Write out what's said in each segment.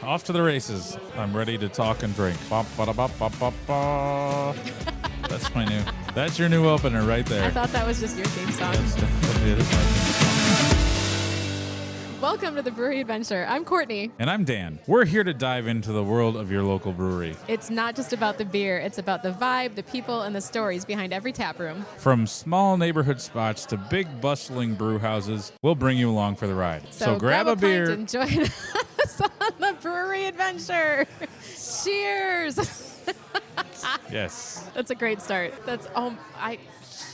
off to the races. I'm ready to talk and drink. Ba-ba-da-ba-ba-ba-ba. That's your new opener right there. I thought that was just your theme song. It is my theme song. Welcome to the Brewery Adventure. I'm Courtney. And I'm Dan. We're here to dive into the world of your local brewery. It's not just about the beer. It's about the vibe, the people, and the stories behind every tap room. From small neighborhood spots to big bustling brew houses, we'll bring you along for the ride. So grab a beer and join us on the Brewery Adventure. Cheers. Yes. That's a great start.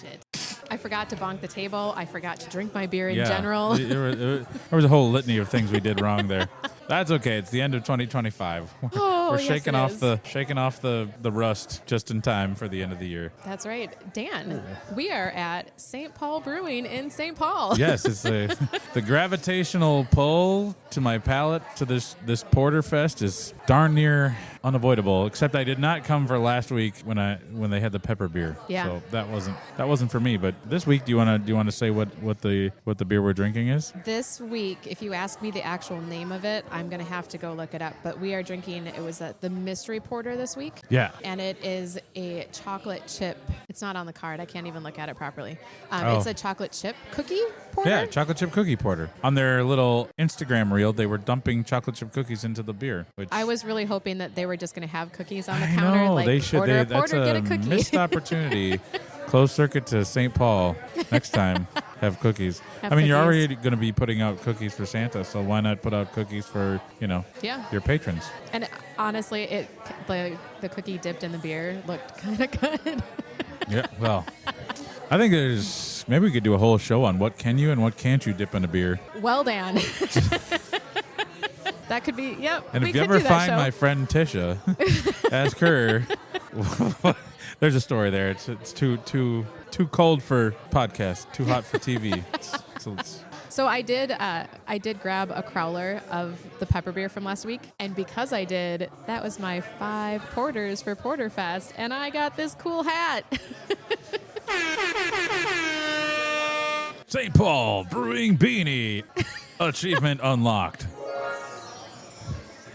Shit. I forgot to bonk the table. I forgot to drink my beer in general. There was a whole litany of things we did wrong there. That's okay. It's the end of 2025. We're shaking off the rust just in time for the end of the year. That's right. Dan, we are at St. Paul Brewing in St. Paul. Yes, it's the gravitational pull to my palate to this Porterfest is darn near unavoidable. Except I did not come for last week when they had the pepper beer. Yeah. So that wasn't for me. But this week, do you want to say what the beer we're drinking is? This week, if you ask me the actual name of it, I'm going to have to go look it up. But we are drinking, it was the mystery porter this week. Yeah. And it is a chocolate chip. It's not on the card. I can't even look at it properly. It's a chocolate chip cookie porter. Yeah, chocolate chip cookie porter. On their little Instagram reel, they were dumping chocolate chip cookies into the beer. Which I was really hoping that they were just going to have cookies on the counter. No, like, they should. Order a That's porter, get a a cookie. missed opportunity. Closed circuit to St. Paul. Next time, have cookies. You're already going to be putting out cookies for Santa, so why not put out cookies for, your patrons? And honestly, the cookie dipped in the beer looked kind of good. Yeah, well, I think maybe we could do a whole show on what can you and what can't you dip in a beer. Well, Dan. That could be, yep. And if you ever find my friend Tisha, ask her. There's a story there. It's too cold for podcast, too hot for TV. So I did grab a crowler of the pepper beer from last week, and because I did, that was my 5 porters for Porterfest, and I got this cool hat. St. Paul Brewing Beanie. Achievement unlocked.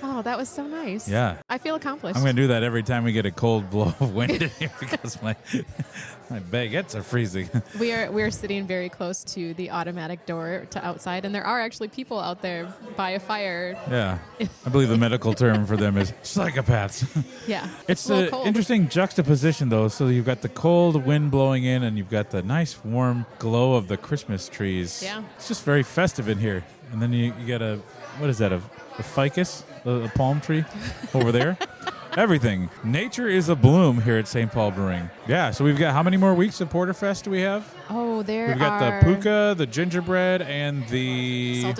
Oh, that was so nice. Yeah. I feel accomplished. I'm going to do that every time we get a cold blow of wind in here because my baguettes are freezing. We're sitting very close to the automatic door to outside, and there are actually people out there by a fire. Yeah. I believe the medical term for them is psychopaths. Yeah. It's an interesting juxtaposition, though. So you've got the cold wind blowing in, and you've got the nice warm glow of the Christmas trees. Yeah. It's just very festive in here. And then you get what is that, a ficus? A palm tree over there. Everything. Nature is a bloom here at St. Paul Brewing. Yeah, so we've got how many more weeks of Porterfest do we have? Oh, We've got the puka, the gingerbread, and the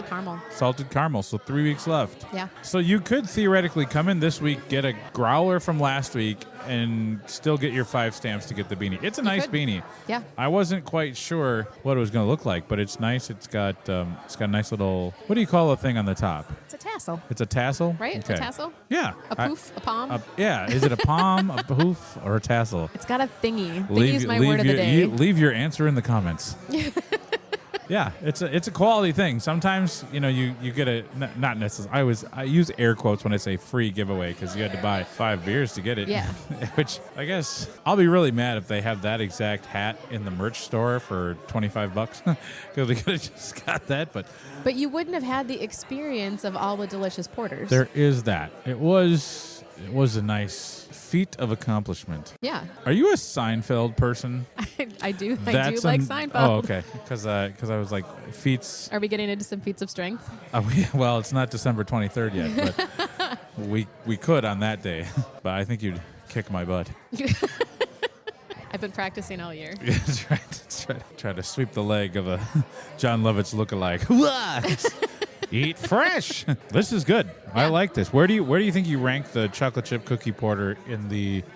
Salted caramel, so 3 weeks left. Yeah. So you could theoretically come in this week, get a growler from last week, and still get your 5 stamps to get the beanie. It's a nice beanie. Yeah. I wasn't quite sure what it was going to look like, but it's nice. It's got a nice little, what do you call a thing on the top? It's a tassel. It's a tassel? Right? Okay. A tassel? Yeah. A poof? A palm? Yeah. Is it a palm, a poof, or a tassel? It's got a thingy. Thingy is my word of the day. Leave your answer in the comments. Yeah, it's a quality thing. Sometimes, you get a, not necessarily, I use air quotes when I say free giveaway because you had to buy 5 beers to get it. Yeah. Which, I guess, I'll be really mad if they have that exact hat in the merch store for $25 because we could have just got that. But you wouldn't have had the experience of all the delicious porters. There is that. It was a nice feat of accomplishment. Yeah. Are you a Seinfeld person? I do like Seinfeld. Oh, okay. Because I was like, feats. Are we getting into some feats of strength? Well, it's not December 23rd yet, but we could on that day. But I think you'd kick my butt. I've been practicing all year. Try to sweep the leg of a John Lovitz lookalike. Eat fresh. This is good. Yeah. I like this. Where do you think you rank the chocolate chip cookie porter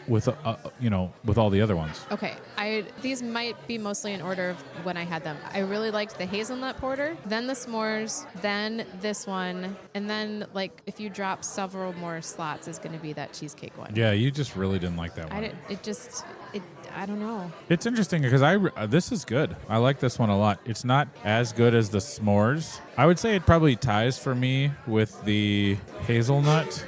with all the other ones? Okay, these might be mostly in order of when I had them. I really liked the hazelnut porter, then the s'mores, then this one, And then, like, if you drop several more slots, is going to be that cheesecake one. Yeah, you just really didn't like that one. I don't know. It's interesting because this is good. I like this one a lot. It's not as good as the s'mores. I would say it probably ties for me with the hazelnut,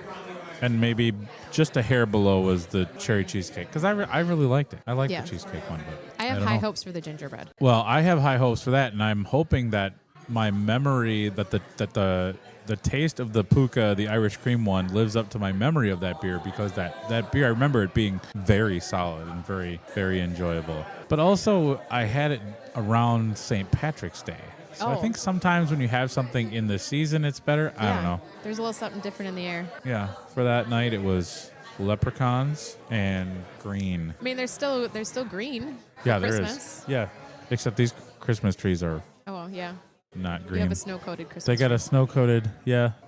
and maybe just a hair below was the cherry cheesecake, because I really liked it. I like the cheesecake one. But I have high hopes for the gingerbread. Well, I have high hopes for that, and I'm hoping that my memory that the taste of the Puka, the Irish cream one, lives up to my memory of that beer, because that beer, I remember it being very solid and very, very enjoyable. But also, I had it around St. Patrick's Day. So I think sometimes when you have something in the season, it's better. I don't know. There's a little something different in the air. Yeah. For that night, it was leprechauns and green. I mean, there's still green for Yeah, Christmas. there is. Yeah. Except these Christmas trees are Oh, well, yeah. not green. You have a snow-coated Christmas They got tree. a snow-coated,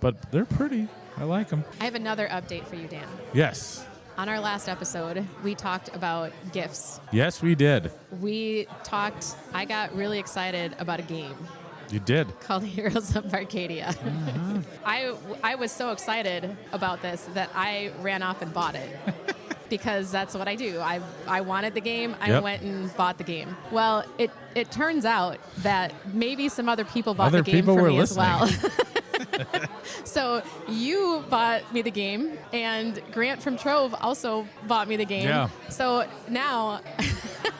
but they're pretty. I like them. I have another update for you, Dan. Yes. On our last episode, we talked about gifts. Yes, we did. I got really excited about a game You did. called Heroes of Barcadia. Mm-hmm. I was so excited about this that I ran off and bought it. Because that's what I do. I wanted the game. I went and bought the game. Well, it turns out that maybe some other people bought the game for me as well. So you bought me the game, and Grant from Trove also bought me the game. Yeah. So now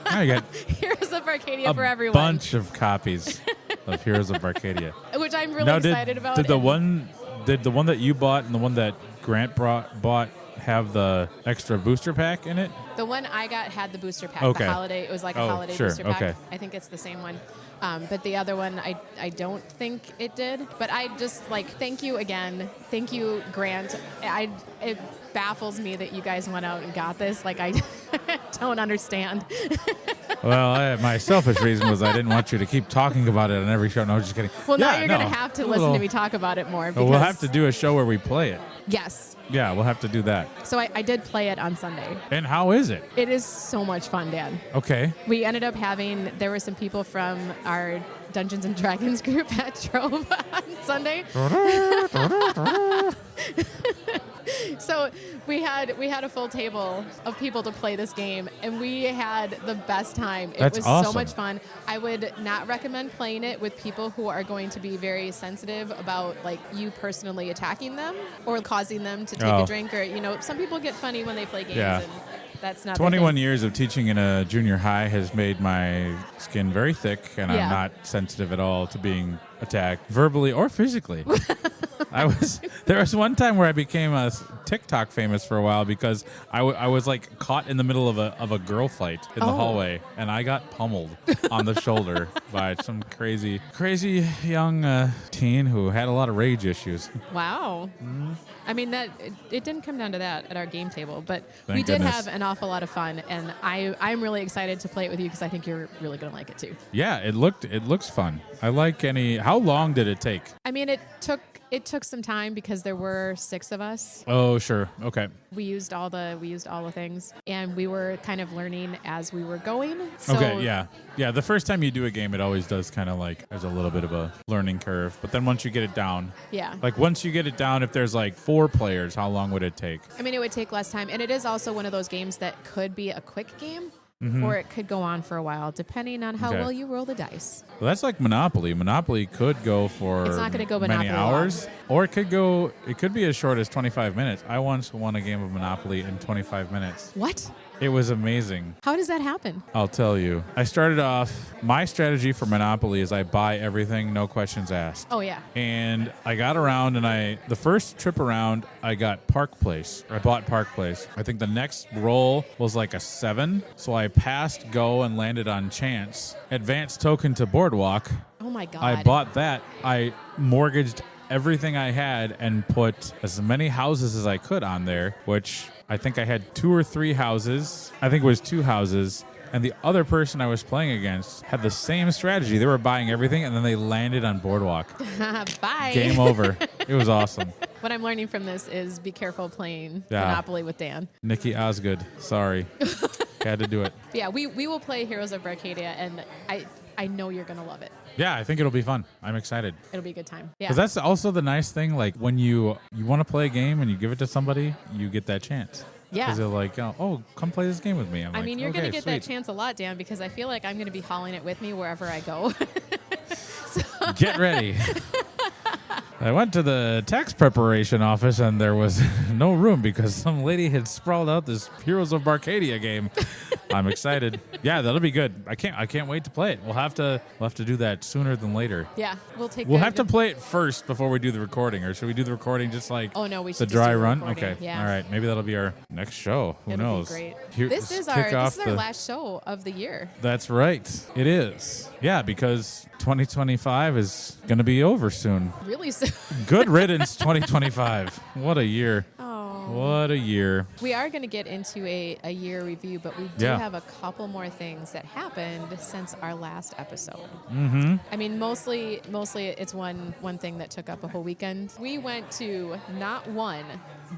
Now you got Heroes of Barcadia for a everyone. bunch of copies of Heroes of Barcadia. Which I'm really Now, excited about. Did the one that you bought and the one that Grant bought have the extra booster pack in it? The one I got had the booster pack. Okay. The holiday. It was like a holiday sure, booster pack. okay. I think it's the same one. But the other one, I don't think it did. But I just thank you again. Thank you, Grant. It baffles me that you guys went out and got this. I don't understand. Well, my selfish reason was I didn't want you to keep talking about it on every show. No, I was just kidding. Well, now you're going to have to listen to me talk about it more. Because We'll have to do a show where we play it. Yes. Yeah, we'll have to do that. So I did play it on Sunday. And how is it? It is so much fun, Dan. Okay. We ended up there were some people from our Dungeons and Dragons group at Trove on Sunday. So we had a full table of people to play this game, and we had the best time. It That's was awesome. so much fun. I would not recommend playing it with people who are going to be very sensitive about you personally attacking them or causing them to take a drink, or some people get funny when they play games. Yeah. And that's not 21 years of teaching in a junior high has made my skin very thick, and I'm Yeah. not sensitive at all to being attacked verbally or physically. There was one time where I became a TikTok famous for a while because I was caught in the middle of a girl fight in the hallway, and I got pummeled on the shoulder by some crazy young teen who had a lot of rage issues. Wow. I mean, it didn't come down to that at our game table, but Thank we did goodness. have an awful lot of fun, and I'm really excited to play it with you because I think you're really going to like it too. Yeah, it looks fun. I like How long did it take? I mean, it took some time because there were 6 of us. Oh, sure. Okay. We used all the things, and we were kind of learning as we were going. So, Okay, yeah. The first time you do a game, it always does kind of there's a little bit of a learning curve. But then once you get it down, Yeah. once you get it down, if there's 4 players, how long would it take? I mean, it would take less time, and it is also one of those games that could be a quick game, or it could go on for a while, depending on how Okay. well you roll the dice. Well, that's like Monopoly. Monopoly could go for It's not gonna go many Monopoly hours, or it could be as short as 25 minutes. I once won a game of Monopoly in 25 minutes. What? It was amazing. How does that happen? I'll tell you. I started off, my strategy for Monopoly is I buy everything, no questions asked. Oh, yeah. And I got around, and the first trip around, I got Park Place. I bought Park Place. I think the next roll was a 7. So I passed Go and landed on Chance. Advanced token to Boardwalk. Oh, my God. I bought that. I mortgaged everything I had and put as many houses as I could on there, which I think I had 2 or 3 houses. I think it was 2 houses. And the other person I was playing against had the same strategy. They were buying everything, and then they landed on Boardwalk. Bye. Game over. It was awesome. What I'm learning from this is be careful playing Yeah. Monopoly with Dan. Nikki Osgood. Sorry. Had to do it. But yeah, we will play Heroes of Barcadia, and I know you're going to love it. Yeah, I think it'll be fun. I'm excited. It'll be a good time. Yeah. Because that's also the nice thing. Like when you want to play a game and you give it to somebody, you get that chance. Yeah. Because they're like, oh, come play this game with me. I mean, you're going to get that chance a lot, Dan, because I feel like I'm going to be hauling it with me wherever I go. Get ready. I went to the tax preparation office and there was no room because some lady had sprawled out this Heroes of Barcadia game. I'm excited. Yeah, that'll be good. I can't wait to play it. We'll have to do that sooner than later. Yeah, we'll have to play it first before we do the recording, or should we do the recording just like we should the dry do run? Recording. Okay. Yeah. All right. Maybe that'll be our next show. Who It'll knows? Be great. This is our last show of the year. That's right. It is. Yeah, because 2025 is going to be over soon. Really soon. Good riddance, 2025. What a year. Oh. What a year. We are going to get into a year review, but we do have a couple more things that happened since our last episode. Mm-hmm. I mean, mostly it's one thing that took up a whole weekend. We went to not one,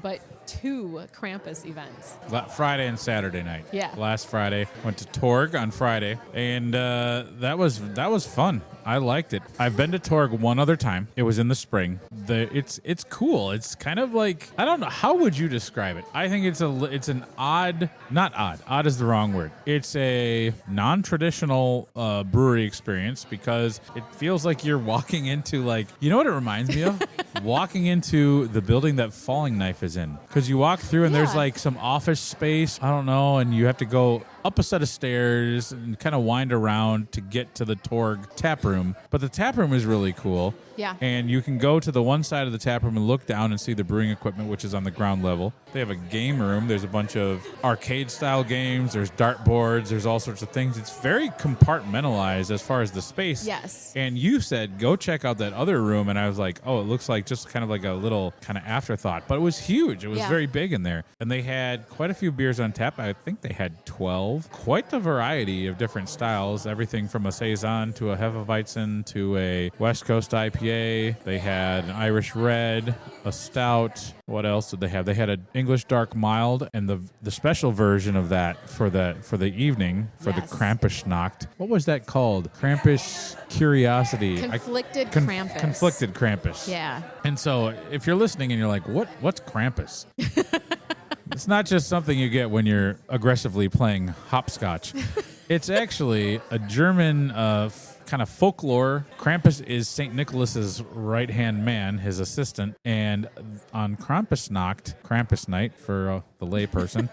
but 2 Krampus events. Friday and Saturday night. Yeah. Last Friday. Went to Torg on Friday, and that was fun. I liked it. I've been to Torg one other time. It was in the spring. It's cool. It's kind of like, I don't know, how would you describe it? I think it's an odd, not odd. Odd is the wrong word. It's a non-traditional brewery experience because it feels like you're walking into you know what it reminds me of? Walking into the building that Falling Knife is in. Because you walk through and there's some office space, I don't know, and you have to go up a set of stairs and kind of wind around to get to the Torg tap room. But the tap room is really cool. Yeah. And you can go to the one side of the tap room and look down and see the brewing equipment, which is on the ground level. They have a game room. There's a bunch of arcade-style games. There's dartboards. There's all sorts of things. It's very compartmentalized as far as the space. Yes. And you said, go check out that other room. And I was like, oh, it looks like just kind of like a little kind of afterthought. But it was huge. It was very big in there. And they had quite a few beers on tap. I think they had 12. Quite the variety of different styles. Everything from a Saison to a Hefeweizen to a West Coast IPA. They had an Irish Red, a Stout. What else did they have? They had an English Dark Mild, and the special version of that for the evening for the Krampusnacht. What was that called? Krampus Curiosity. Conflicted Krampus. Conflicted Krampus. Yeah. And so if you're listening and you're like, what's Krampus? It's not just something you get when you're aggressively playing hopscotch. It's actually a German kind of folklore. Krampus is St. Nicholas's right-hand man, his assistant, and on Krampus night for the layperson,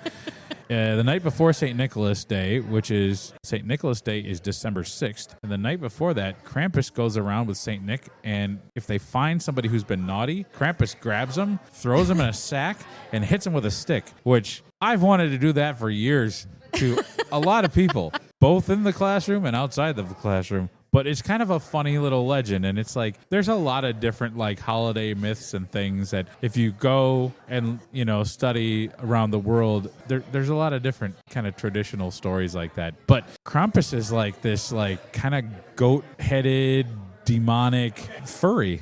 the night before St. Nicholas Day, which is St. Nicholas Day is December 6th, and the night before that, Krampus goes around with St. Nick, and if they find somebody who's been naughty, Krampus grabs them, throws them in a sack, and hits them with a stick, which I've wanted to do that for years to a lot of people, both in the classroom and outside the classroom. But it's kind of a funny little legend, and it's like there's a lot of different holiday myths and things that if you go and study around the world, there's a lot of different kind of traditional stories like that. But Krampus is like this kind of goat-headed, demonic furry,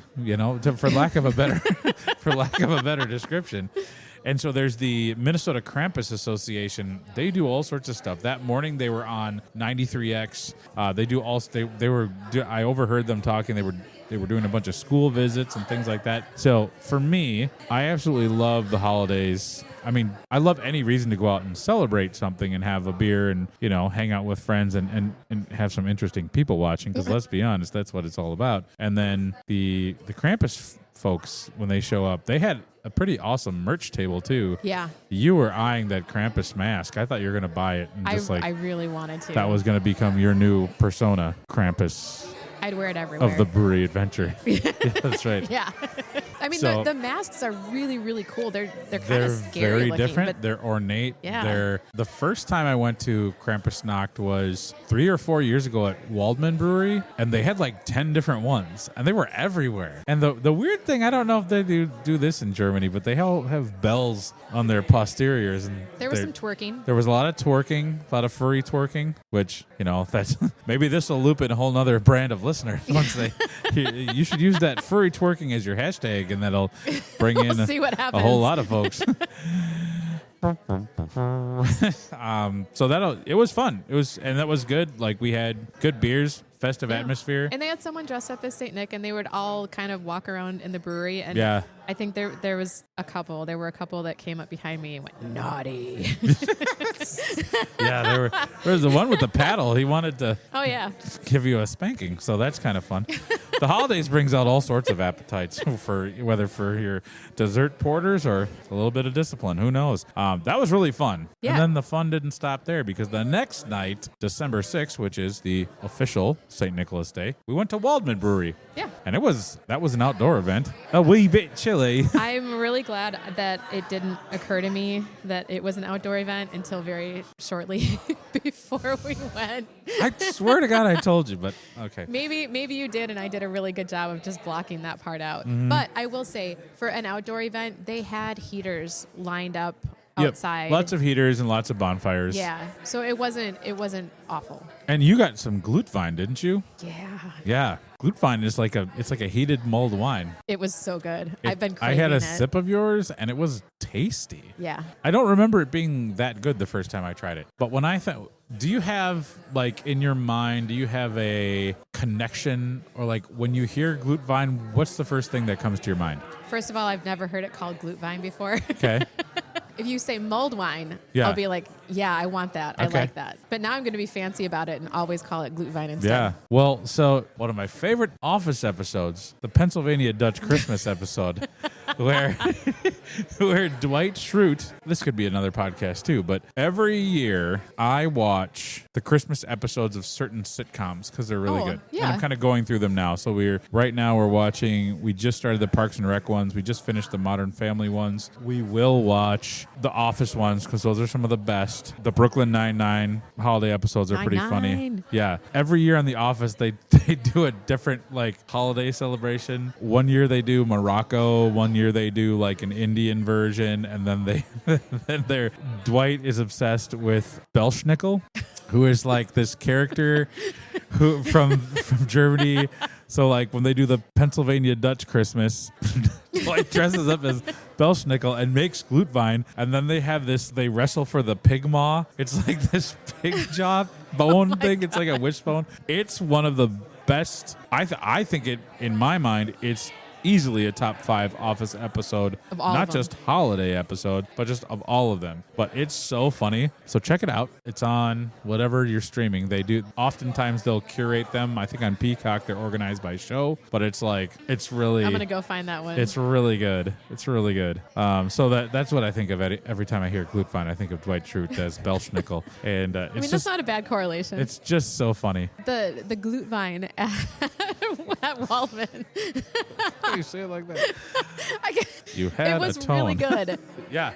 for lack of a better description. And so there's the Minnesota Krampus Association. They do all sorts of stuff. That morning they were on 93X. I overheard them talking. They were doing a bunch of school visits and things like that. So for me, I absolutely love the holidays. I mean, I love any reason to go out and celebrate something and have a beer and, hang out with friends and have some interesting people watching. Because let's be honest, that's what it's all about. And then the Krampus folks, when they show up, they had a pretty awesome merch table too. Yeah. You were eyeing that Krampus mask. I thought you were going to buy it. And I really wanted to. That was going to become your new persona, Krampus. I'd wear it everywhere. Of the brewery adventure. Yeah, that's right. Yeah. I mean, the masks are really, really cool. They're kind of scary very looking, different. They're ornate. Yeah. The first time I went to Krampusnacht was 3 or 4 years ago at Waldman Brewery, and they had 10 different ones, and they were everywhere. And the weird thing, I don't know if they do this in Germany, but they all have bells on their posteriors. And there was some twerking. There was a lot of twerking, a lot of furry twerking, which, that's maybe this will loop in a whole nother brand of listeners. Once you should use that furry twerking as your hashtag, and that'll bring in a whole lot of folks. So it was fun. And that was good. We had good beers, festive atmosphere. And they had someone dressed up as Saint Nick, and they would all kind of walk around in the brewery. And Yeah. I think there was a couple. There were a couple that came up behind me and went, naughty. Yeah, there was the one with the paddle. He wanted to Oh, yeah. give you a spanking, so that's kind of fun. The holidays brings out all sorts of appetites for whether for your dessert porters or a little bit of discipline. Who knows? That was really fun. Yeah. And then the fun didn't stop there because the next night, December 6th, which is the official St. Nicholas Day, we went to Waldman Brewery. Yeah. And that was an outdoor event. A wee bit chilly. I'm really glad that it didn't occur to me that it was an outdoor event until very shortly before we went. I swear to God I told you, but okay. Maybe you did, and I did a really good job of just blocking that part out. Mm-hmm. But I will say, for an outdoor event, they had heaters lined up Yep. outside. Lots of heaters and lots of bonfires. Yeah, so it wasn't awful. And you got some Glutwein, didn't you? Yeah, Yeah. Glutwein is like a heated mulled wine. it was so good. I've been I craving had a it. sip of yours and it was tasty. Yeah. I don't remember it being that good the first time I tried it. But when I thought, do you have like in your mind, do you have a connection or like when you hear Glutwein, what's the first thing that comes to your mind? First of all, I've never heard it called Glutwein before. Okay. If you say mulled wine, Yeah. I'll be like, yeah, I want that. I Okay. like that. But now I'm going to be fancy about it and always call it Glutwein instead. Yeah. Well, so one of my favorite Office episodes, the Pennsylvania Dutch Christmas episode, where Dwight Schrute, this could be another podcast too, but every year I watch the Christmas episodes of certain sitcoms because they're really Oh, good. yeah. And I'm kind of going through them now. So we just started the Parks and Rec ones. We just finished the Modern Family ones. We will watch the Office ones because those are some of the best. The Brooklyn Nine-Nine holiday episodes are pretty funny. Nine-Nine. Yeah. Every year on The Office, they do a different like holiday celebration. One year they do Morocco. One year they do like an Indian version. And then Dwight is obsessed with Belschnickel, who is like this character who from Germany. So like when they do the Pennsylvania Dutch Christmas, Dwight dresses up as Belschnickel and makes Glutwein, and then they wrestle for the pig maw. It's like this pig jaw bone thing. It's like a wishbone. It's one of the best. I think it, in my mind, it's easily a top 5 Office episode, Of all not of them. just holiday episode, but just of all of them. But it's so funny. So check it out. It's on whatever you're streaming. They do. Oftentimes they'll curate them. I think on Peacock they're organized by show, but it's really. I'm going to go find that one. It's really good. It's really good. So that's what I think of every time I hear Glutwein. I think of Dwight Schrute as Belschnickel, and I mean, it's that's just not a bad correlation. it's just so funny. the Glutwein at Waldman. You say it like that. It You had was a tone. really good. Yeah,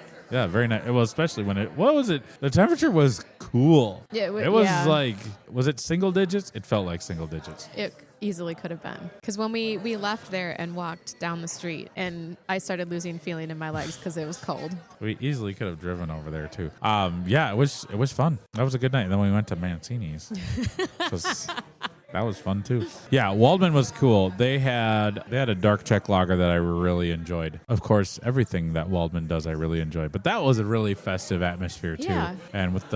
very nice. Well, especially when what was it? The temperature was cool. Yeah, it was yeah. like, was it single digits? It felt like single digits. It easily could have been. Because when we left there and walked down the street, and I started losing feeling in my legs because it was cold. We easily could have driven over there too. Yeah, it was fun. That was a good night. And then we went to Mancini's. That was fun too. Yeah, Waldman was cool. They had a dark Czech lager that I really enjoyed. Of course, everything that Waldman does I really enjoy. But that was a really festive atmosphere too. Yeah. And with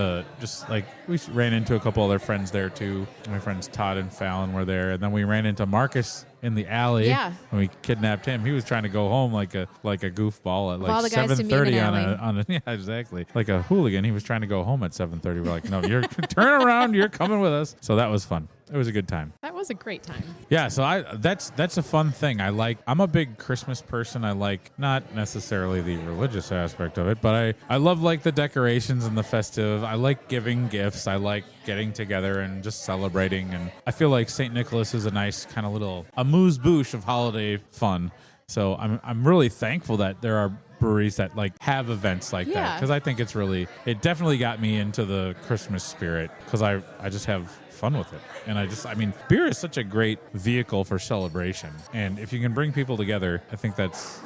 we ran into a couple other friends there too. My friends Todd and Fallon were there, and then we ran into Marcus in the alley. Yeah. When we kidnapped him, he was trying to go home like a goofball at Of all like the guys to meet in 7:30 an on a yeah, exactly, like a hooligan. He was trying to go home at 7:30. We're like, no, you're turn around, you're coming with us. So that was fun. It was a good time. That was a great time. Yeah, so that's a fun thing. I'm a big Christmas person. I like not necessarily the religious aspect of it, but I love like the decorations and the festive. I like giving gifts. I like getting together and just celebrating. And I feel like St. Nicholas is a nice kind of little amuse-bouche of holiday fun. So I'm really thankful that there are breweries that like have events like that, Yeah. because I think it definitely got me into the Christmas spirit because I just have fun with it. And beer is such a great vehicle for celebration. And if you can bring people together, I think there's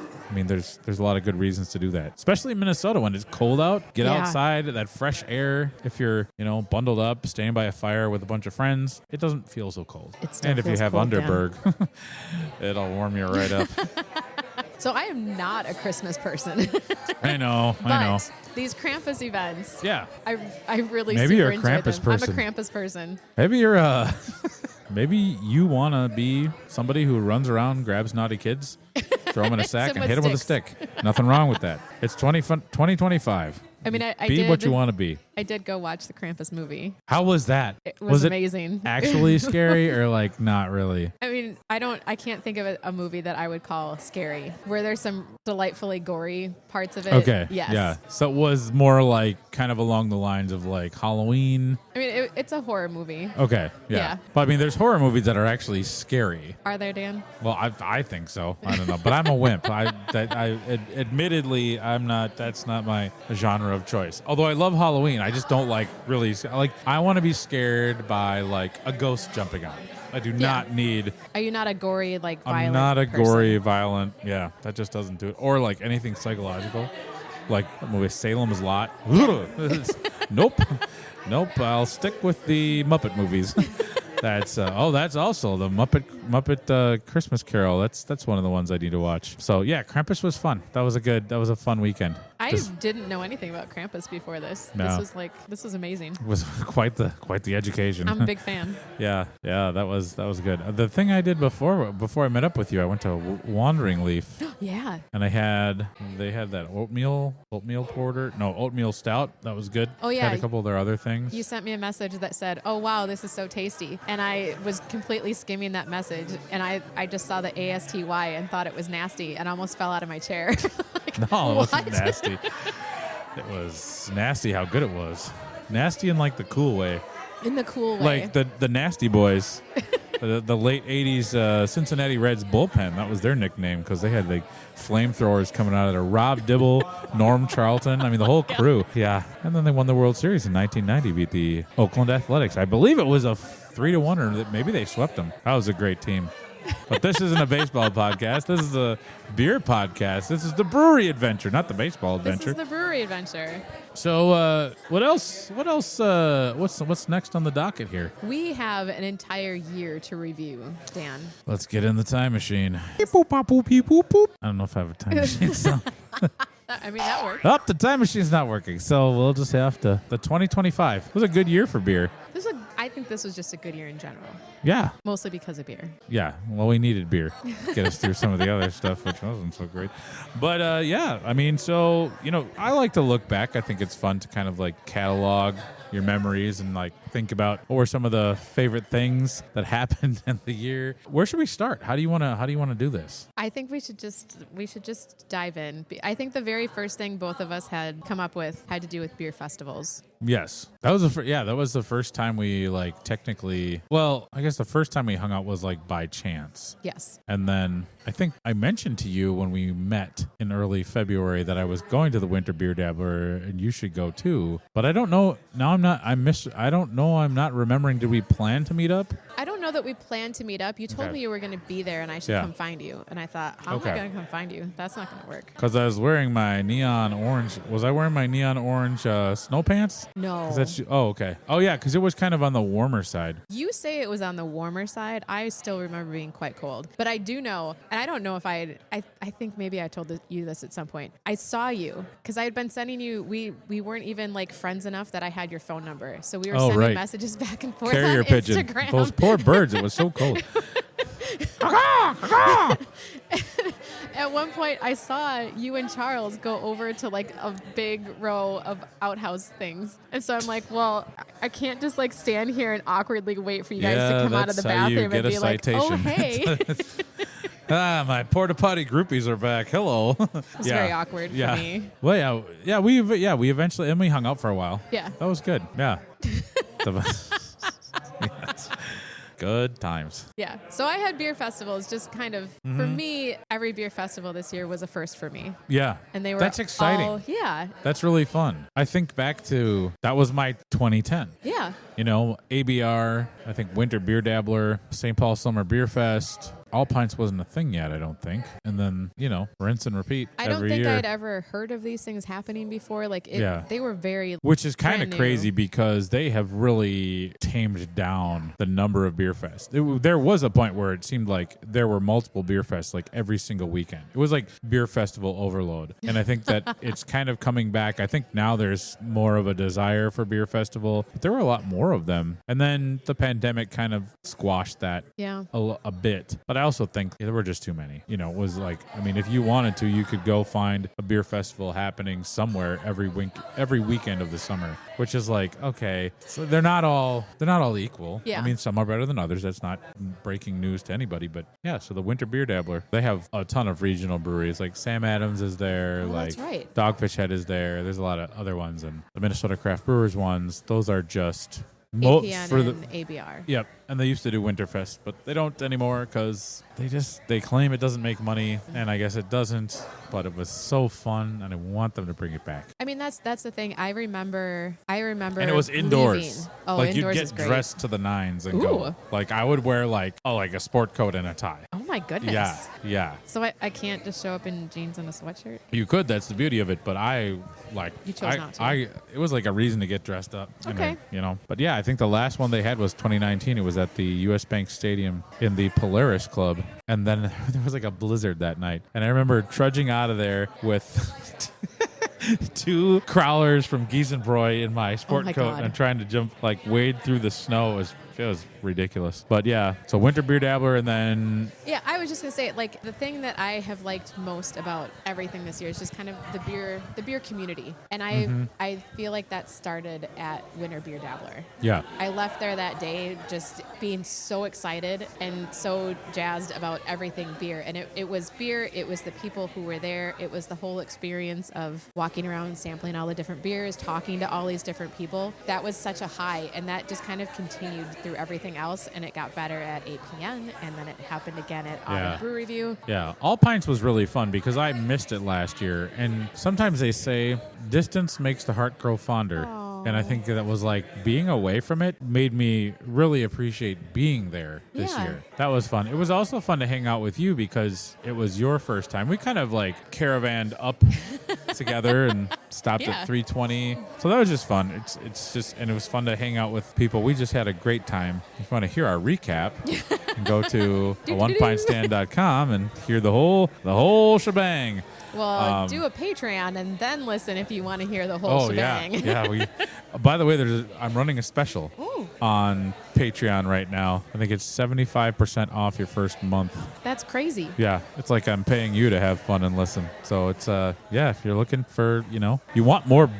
a lot of good reasons to do that. Especially in Minnesota when it's cold out. Get Yeah. outside, that fresh air. If you're, bundled up, standing by a fire with a bunch of friends, it doesn't feel so cold. It still And if you feels have cold, yeah. Underberg, it'll warm you right up. So I am not a Christmas person. I know. But these Krampus events, Yeah. I really Maybe you're super a enjoy Krampus them. person. I'm a Krampus person. Maybe you're a maybe you want to be somebody who runs around, grabs naughty kids, throw them in a sack, and hit them with a stick. Nothing wrong with that. It's 2025. I mean, I be did, what you want to be. I did go watch the Krampus movie. How was that? It was it amazing. Actually scary or like not really? I mean, I can't think of a movie that I would call scary, where there's some delightfully gory parts of it. Okay. Yes. Yeah. So it was more like kind of along the lines of like Halloween. I mean, it's a horror movie. Okay. Yeah. But I mean, there's horror movies that are actually scary. Are there, Dan? Well, I think so. I don't know, but I'm a wimp. Admittedly, I'm not. That's not my genre of choice. Although I love Halloween, I just don't like really like. I want to be scared by like a ghost jumping out. I do not need. Are you not a gory, like, violent I'm not a person? gory, violent. Yeah, that just doesn't do it. Or like anything psychological, like the movie Salem's Lot. Nope. I'll stick with the Muppet movies. That's also the Muppet Christmas Carol. That's one of the ones I need to watch. So yeah, Krampus was fun. That was a fun weekend. I didn't know anything about Krampus before this. No. This was amazing. It was quite the education. I'm a big fan. Yeah, that was good. The thing I did before I met up with you, I went to Wandering Leaf. Yeah. And they had that oatmeal stout. That was good. Oh, yeah. Had a couple of their other things. You sent me a message that said, "Oh wow, this is so tasty," and I was completely skimming that message, and I just saw the ASTY and thought it was nasty, and almost fell out of my chair. Like, no, it what? wasn't nasty. It was nasty how good it was. Nasty in like the cool way. In the cool way. Like the Nasty Boys. the late 80s Cincinnati Reds bullpen. That was their nickname because they had like flamethrowers coming out of there. Rob Dibble, Norm Charlton. I mean, the whole crew. Yeah. And then they won the World Series in 1990, beat the Oakland Athletics. I believe it was a 3-1 or maybe they swept them. That was a great team. But this isn't a baseball podcast. This is a beer podcast. This is the brewery adventure, not the baseball adventure. This is the brewery adventure. So what else? What's next on the docket here? We have an entire year to review, Dan. Let's get in the time machine. Beep, boop, bop, boop, beep, boop, boop. I don't know if I have a time machine. So. I mean, that worked. Oh, the time machine's not working, so we'll just have to. The 2025 was a good year for beer. I think this was just a good year in general. Yeah. Mostly because of beer. Yeah. Well, we needed beer to get us through some of the other stuff, which wasn't so great. But yeah, I mean, so, I like to look back. I think it's fun to kind of like catalog your memories and like think about what were some of the favorite things that happened in the year. Where should we start? How do you want to do this? I think we should just dive in. I think the very first thing both of us had come up with had to do with beer festivals. Yes. That was the first time we like technically, well, I guess the first time we hung out was like by chance. Yes. And then I think I mentioned to you when we met in early February that I was going to the Winter Beer Dabbler and you should go too. But I don't know. Now I'm not remembering. Did we plan to meet up? I don't know that we planned to meet up. You told me you were going to be there and I should come find you. And I thought, how am I going to come find you? That's not going to work. Because I was wearing my neon orange. Was I wearing my neon orange snow pants? No. Okay. Oh, yeah, because it was kind of on the warmer side. You say it was on the warmer side. I still remember being quite cold. But I do know, and I don't know if I think maybe I told you this at some point. I saw you because I had been sending you, we weren't even like friends enough that I had your phone number. So we were sending messages back and forth Carrier on pigeon. Instagram. Those poor birds. It was so cold. At one point, I saw you and Charles go over to like a big row of outhouse things. And so I'm like, well, I can't just like stand here and awkwardly wait for you guys to come out of the bathroom and be like, oh, hey. My porta potty groupies are back. Hello. It's very awkward for me. Well, we eventually, and we hung out for a while. Yeah. That was good. Yeah. Yes. Good times. Yeah. So I had beer festivals just kind of, for me, every beer festival this year was a first for me. Yeah. And they were That's exciting. Yeah. That's really fun. I think back to, that was my 2010. Yeah. ABR, I think Winter Beer Dabbler, St. Paul Summer Beer Fest. All Pints wasn't a thing yet, I don't think. And then, rinse and repeat every year. I don't think I'd ever heard of these things happening before. They were very Which is kind of crazy because they have really tamed down the number of beer fests. There was a point where it seemed like there were multiple beer fests like every single weekend. It was like beer festival overload. And I think that it's kind of coming back. I think now there's more of a desire for beer festival. But there were a lot more more of them. And then the pandemic kind of squashed that Yeah. a bit. But I also think there were just too many. You know, it was like, I mean, if you wanted to, you could go find a beer festival happening somewhere every weekend of the summer, which is like, okay, so they're not all equal. Yeah. I mean, some are better than others. That's not breaking news to anybody. But yeah, so the Winter Beer Dabbler, they have a ton of regional breweries. Like Sam Adams is there. Oh, like that's right. Dogfish Head is there. There's a lot of other ones. And the Minnesota Craft Brewers ones, those are just APN for the and ABR. Yep, and they used to do Winterfest, but they don't anymore because they claim it doesn't make money, and I guess it doesn't. But it was so fun, and I want them to bring it back. I mean, that's the thing. I remember. And it was indoors. Leaving. Oh, like indoors you'd is get great. dressed to the nines and Ooh. go. Like I would wear like a sport coat and a tie. Oh my goodness. Yeah. So I can't just show up in jeans and a sweatshirt. You could. That's the beauty of it. But I You chose not to. it was like a reason to get dressed up. Okay. You know. But yeah, I think the last one they had was 2019. It was at the U.S. Bank Stadium in the Polaris Club, and then there was like a blizzard that night. And I remember trudging out of there with 2 crawlers from Giesenbräu in my sport my coat God. and trying to wade through the snow. It was ridiculous. But yeah, so Winter Beer Dabbler, and then Yeah, I was just gonna say, like, the thing that I have liked most about everything this year is just kind of the beer community, and I feel like that started at Winter Beer Dabbler. yeah, I left there that day just being so excited and so jazzed about everything beer. And it was beer, it was the people who were there, it was the whole experience of walking around, sampling all the different beers, talking to all these different people. That was such a high, and that just kind of continued through everything else, and it got better at APN, and then it happened again at Autumn Brew Review. Yeah, All Pints was really fun because I missed it last year. And sometimes they say distance makes the heart grow fonder. And I think that was like being away from it made me really appreciate being there this Yeah. year. That was fun. It was also fun to hang out with you because it was your first time. We kind of like caravanned up together and stopped Yeah. at 320. So that was just fun. It's just, and it was fun to hang out with people. We just had a great time. If you want to hear our recap, you can go to onepintstand.com and hear the whole shebang. Well, do a Patreon and then listen if you want to hear the whole shebang. Yeah. By the way, I'm running a special on Patreon right now. I think it's 75% off your first month. That's crazy. Yeah, it's like I'm paying you to have fun and listen. So it's if you're looking for, you want more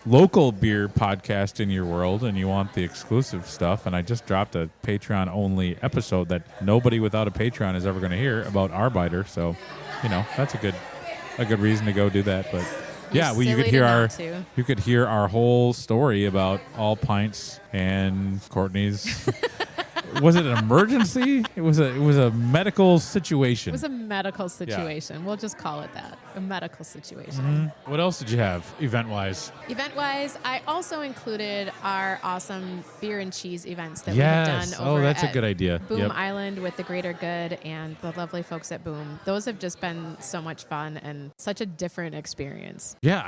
local beer podcast in your world, and you want the exclusive stuff, and I just dropped a Patreon only episode that nobody without a Patreon is ever going to hear about Arbiter. So, that's a good reason to go do that. But yeah, you could hear our whole story about All Pints and Courtney's. Was it an emergency? It was a medical situation. It was a medical situation. We'll just call it that. A medical situation. Mm-hmm. What else did you have event-wise? Event-wise, I also included our awesome beer and cheese events that we have done over that's at a good idea. Boom Yep. Island with the Greater Good and the lovely folks at Boom. Those have just been so much fun and such a different experience. Yeah,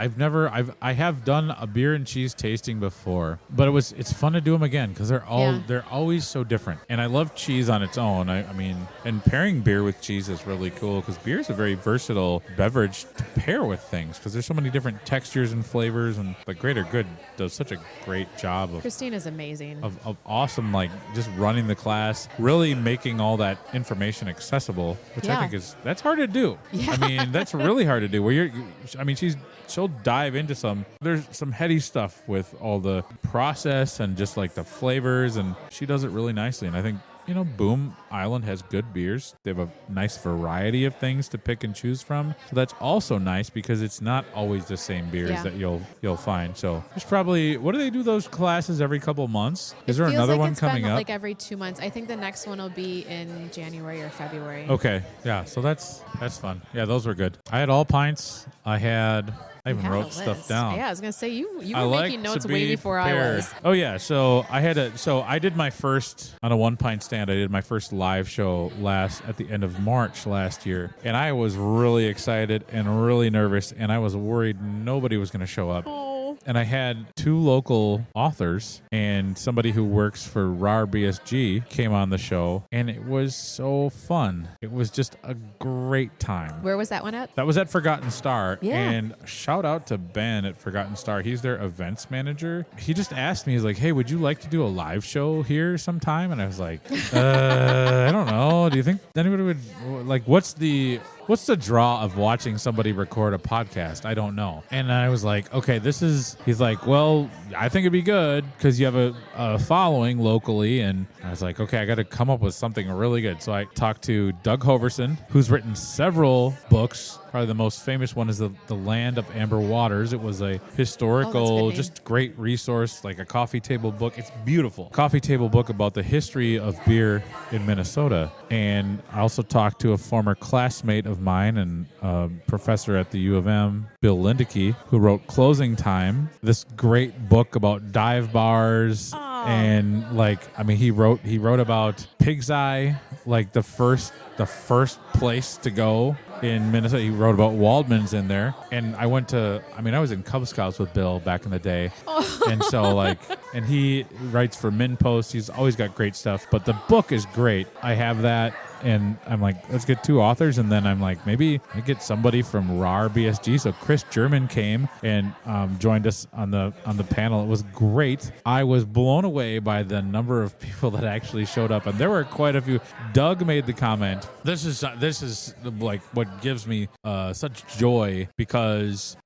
I have done a beer and cheese tasting before, but it's fun to do them again because they're always so different. And I love cheese on its own. I mean, and pairing beer with cheese is really cool because beer is a very versatile beverage to pair with things because there's so many different textures and flavors, and the Greater Good does such a great job of Christina's amazing. Of awesome, like just running the class, really making all that information accessible, which I think that's hard to do. Yeah. I mean, that's really hard to do. She'll dive into there's some heady stuff with all the process and just like the flavors, and she does it really nicely. And I think, Boom Island has good beers. They have a nice variety of things to pick and choose from. So that's also nice because it's not always the same beers that you'll find. So there's probably, what do they do those classes every couple months? Is there another one coming up? Like every 2 months. I think the next one will be in January or February. Okay. Yeah. So that's fun. Yeah, those were good. I had All Pints. I even wrote stuff down. Yeah, I was gonna say you were making notes way before I was. Oh yeah, so I did my first on a 1 pint stand. I did my first live show at the end of March last year, and I was really excited and really nervous, and I was worried nobody was going to show up. Oh. and I had 2 local authors and somebody who works for RAR BSG came on the show, and it was so fun. It was just a great time. Where was that one at? That was at Forgotten Star. Yeah. And shout out to Ben at Forgotten Star. He's their events manager. He just asked me, he's like, hey, would you like to do a live show here sometime? And I was like, I don't know. Do you think anybody would, like, what's the draw of watching somebody record a podcast? I don't know. And I was like, okay, he's like, well, I think it'd be good because you have a following locally. And I was like, okay, I got to come up with something really good. So I talked to Doug Hoverson, who's written several books. Probably the most famous one is the Land of Amber Waters. It was a historical, just great resource, like a coffee table book. It's beautiful. Coffee table book about the history of beer in Minnesota. And I also talked to a former classmate of mine and professor at the U of M, Bill Lindeke, who wrote Closing Time, this great book about dive bars. And he wrote about Pig's Eye, like the first place to go in Minnesota. He wrote about Waldman's in there. And I was in Cub Scouts with Bill back in the day. And so and he writes for Min Post. He's always got great stuff, but the book is great. I have that. And I'm like, let's get 2 authors. And then I'm like, maybe I get somebody from RAR BSG. So Chris German came and joined us on the panel. It was great. I was blown away by the number of people that actually showed up. And there were quite a few. Doug made the comment. This is like what gives me such joy, because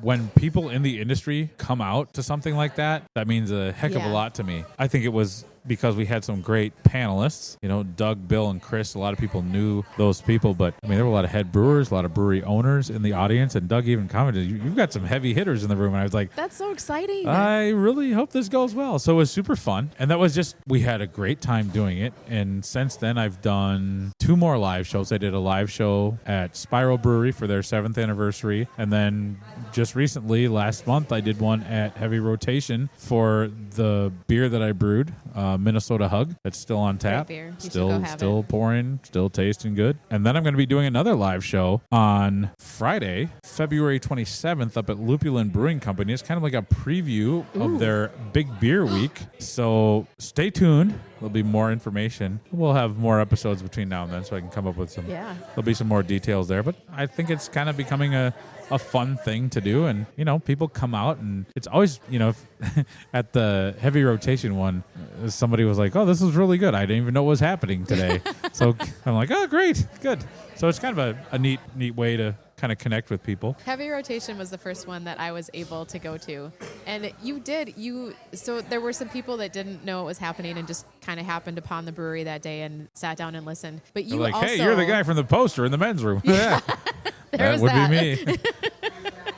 when people in the industry come out to something like that, that means a heck of a lot to me. I think it was because we had some great panelists, Doug, Bill, and Chris. A lot of people knew those people, but there were a lot of head brewers, a lot of brewery owners in the audience, and Doug even commented, you've got some heavy hitters in the room. And I was like, that's so exciting. I really hope this goes well. So it was super fun. And that was we had a great time doing it. And since then, I've done 2 more live shows. I did a live show at Spiral Brewery for their 7th anniversary. And then just recently, last month, I did one at Heavy Rotation for the beer that I brewed, Minnesota Hug. That's still on tap. Great beer. Still pouring, still tasting good. And then I'm going to be doing another live show on Friday, February 27th, up at Lupulin Brewing Company. It's kind of like a preview of their big beer week. So stay tuned. There'll be more information. We'll have more episodes between now and then, so I can come up with some. Yeah. There'll be some more details there. But I think it's kind of becoming a fun thing to do. And, people come out, and it's always, at the Heavy Rotation one, somebody was like, oh, this is really good. I didn't even know what was happening today. So I'm like, oh, great. Good. So it's kind of a neat way to kind of connect with people. Heavy Rotation was the first one that I was able to go to. And so there were some people that didn't know what was happening and just kind of happened upon the brewery that day and sat down and listened. But you like, also, hey, you're the guy from the poster in the men's room. Yeah. That would be me.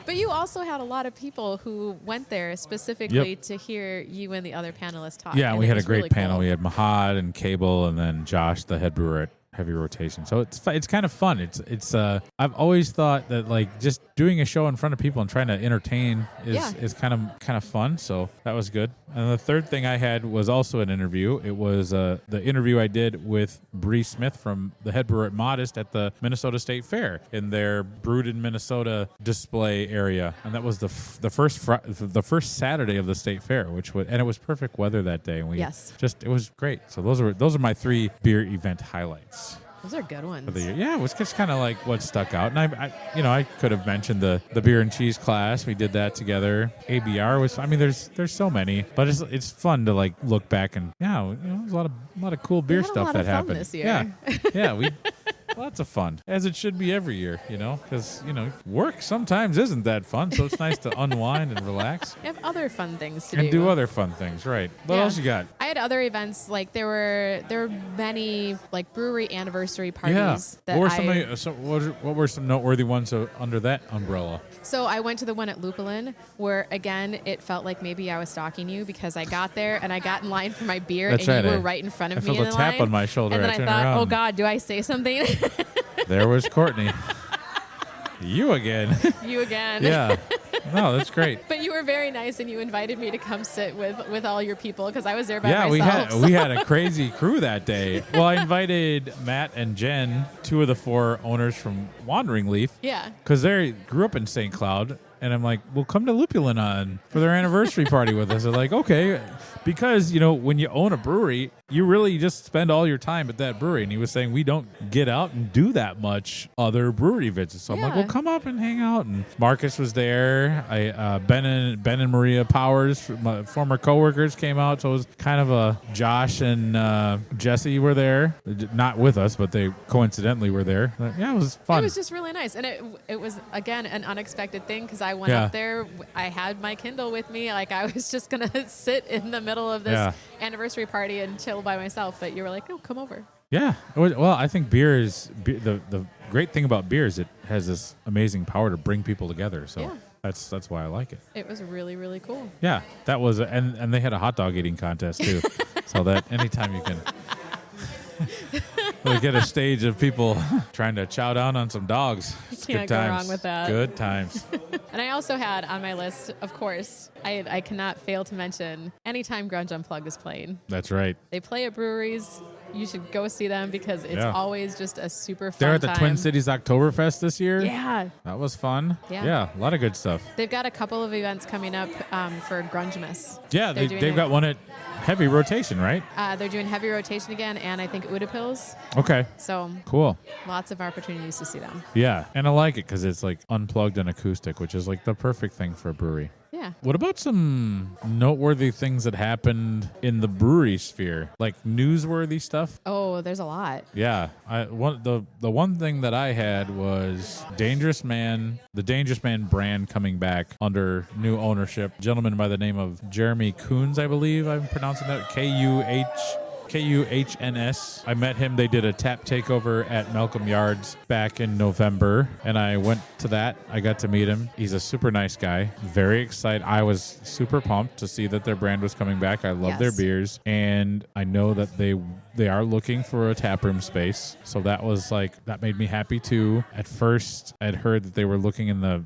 But you also had a lot of people who went there specifically to hear you and the other panelists talk. Yeah, we had a great really panel. cool. We had Mahad and Cable, and then Josh, the head brewer at Heavy Rotation. So it's kind of fun. It's I've always thought that just doing a show in front of people and trying to entertain is kind of fun. So that was good. And the third thing I had was also an interview. It was the interview I did with Bree Smith, from the head brewer at Modest at the Minnesota State Fair, in their Brewed in Minnesota display area. And that was the first Saturday of the State Fair, and it was perfect weather that day. And it was great. So those are my 3 beer event highlights. Those are good ones. Yeah, it was just kind of like what stuck out. And I could have mentioned the beer and cheese class. We did that together. ABR was, there's so many, but it's fun to look back and there's a lot of cool beer stuff that happened this year. Yeah, we lots of fun, as it should be every year, because work sometimes isn't that fun, so it's nice to unwind and relax. You have other fun things to do. And do other fun things, right? What else you got? I had other events, there were many brewery anniversary parties. That what were some noteworthy ones under that umbrella? So I went to the one at Lupulin, where again it felt like maybe I was stalking you, because I got there and I got in line for my beer. That's and right, you were right in front of me in the line. I felt a tap on my shoulder. And then I thought, oh God, do I say something? There was Courtney. You again. You again. Yeah. No, that's great. But you were very nice, and you invited me to come sit with all your people, because I was there by myself. Yeah, we had a crazy crew that day. Well, I invited Matt and Jen, 2 of the 4 owners from Wandering Leaf. Yeah. Because they grew up in St. Cloud. And I'm like, well, come to Lupulin on for their anniversary party with us. They're like, okay. Because, when you own a brewery, you really just spend all your time at that brewery. And he was saying we don't get out and do that much other brewery visits. So I'm like, well, come up and hang out. And Marcus was there. Ben and Maria Powers, my former coworkers, came out. So it was kind of a Josh and Jesse were there. Not with us, but they coincidentally were there. Yeah, it was fun. It was just really nice. And it was, again, an unexpected thing because I went up there. I had my Kindle with me. Like, I was just going to sit in the middle of this anniversary party and chill by myself. But you were like, oh, come over. Yeah. Well, I think beer is the great thing about beer is it has this amazing power to bring people together. So that's why I like it. It was really, really cool. Yeah, that was, and they had a hot dog eating contest too. So that anytime you can we get a stage of people trying to chow down on some dogs. It's Can't good go times. wrong with that. Good times. And I also had on my list, of course, I cannot fail to mention anytime Grunge Unplugged is playing. That's right. They play at breweries. You should go see them because it's always just a super fun They're at the time. Twin Cities Oktoberfest this year. Yeah. That was fun. Yeah. A lot of good stuff. They've got a couple of events coming up for Grungemas. Yeah, they've got one at Heavy Rotation, right? They're doing Heavy Rotation again, and I think Udapils. Okay. So cool. Lots of opportunities to see them. Yeah, and I like it because it's like unplugged and acoustic, which is like the perfect thing for a brewery. Yeah. What about some noteworthy things that happened in the brewery sphere, like newsworthy stuff? Oh, there's a lot. Yeah, the one thing that I had was the Dangerous Man brand coming back under new ownership. A gentleman by the name of Jeremy Kuhns, I believe I'm pronouncing that, Kuhns. I met him. They did a tap takeover at Malcolm Yards back in November, and I went to that. I got to meet him. He's a super nice guy. Very excited. I was super pumped to see that their brand was coming back. I love their beers, and I know that they are looking for a taproom space. So that made me happy too. At first, I'd heard that they were looking in the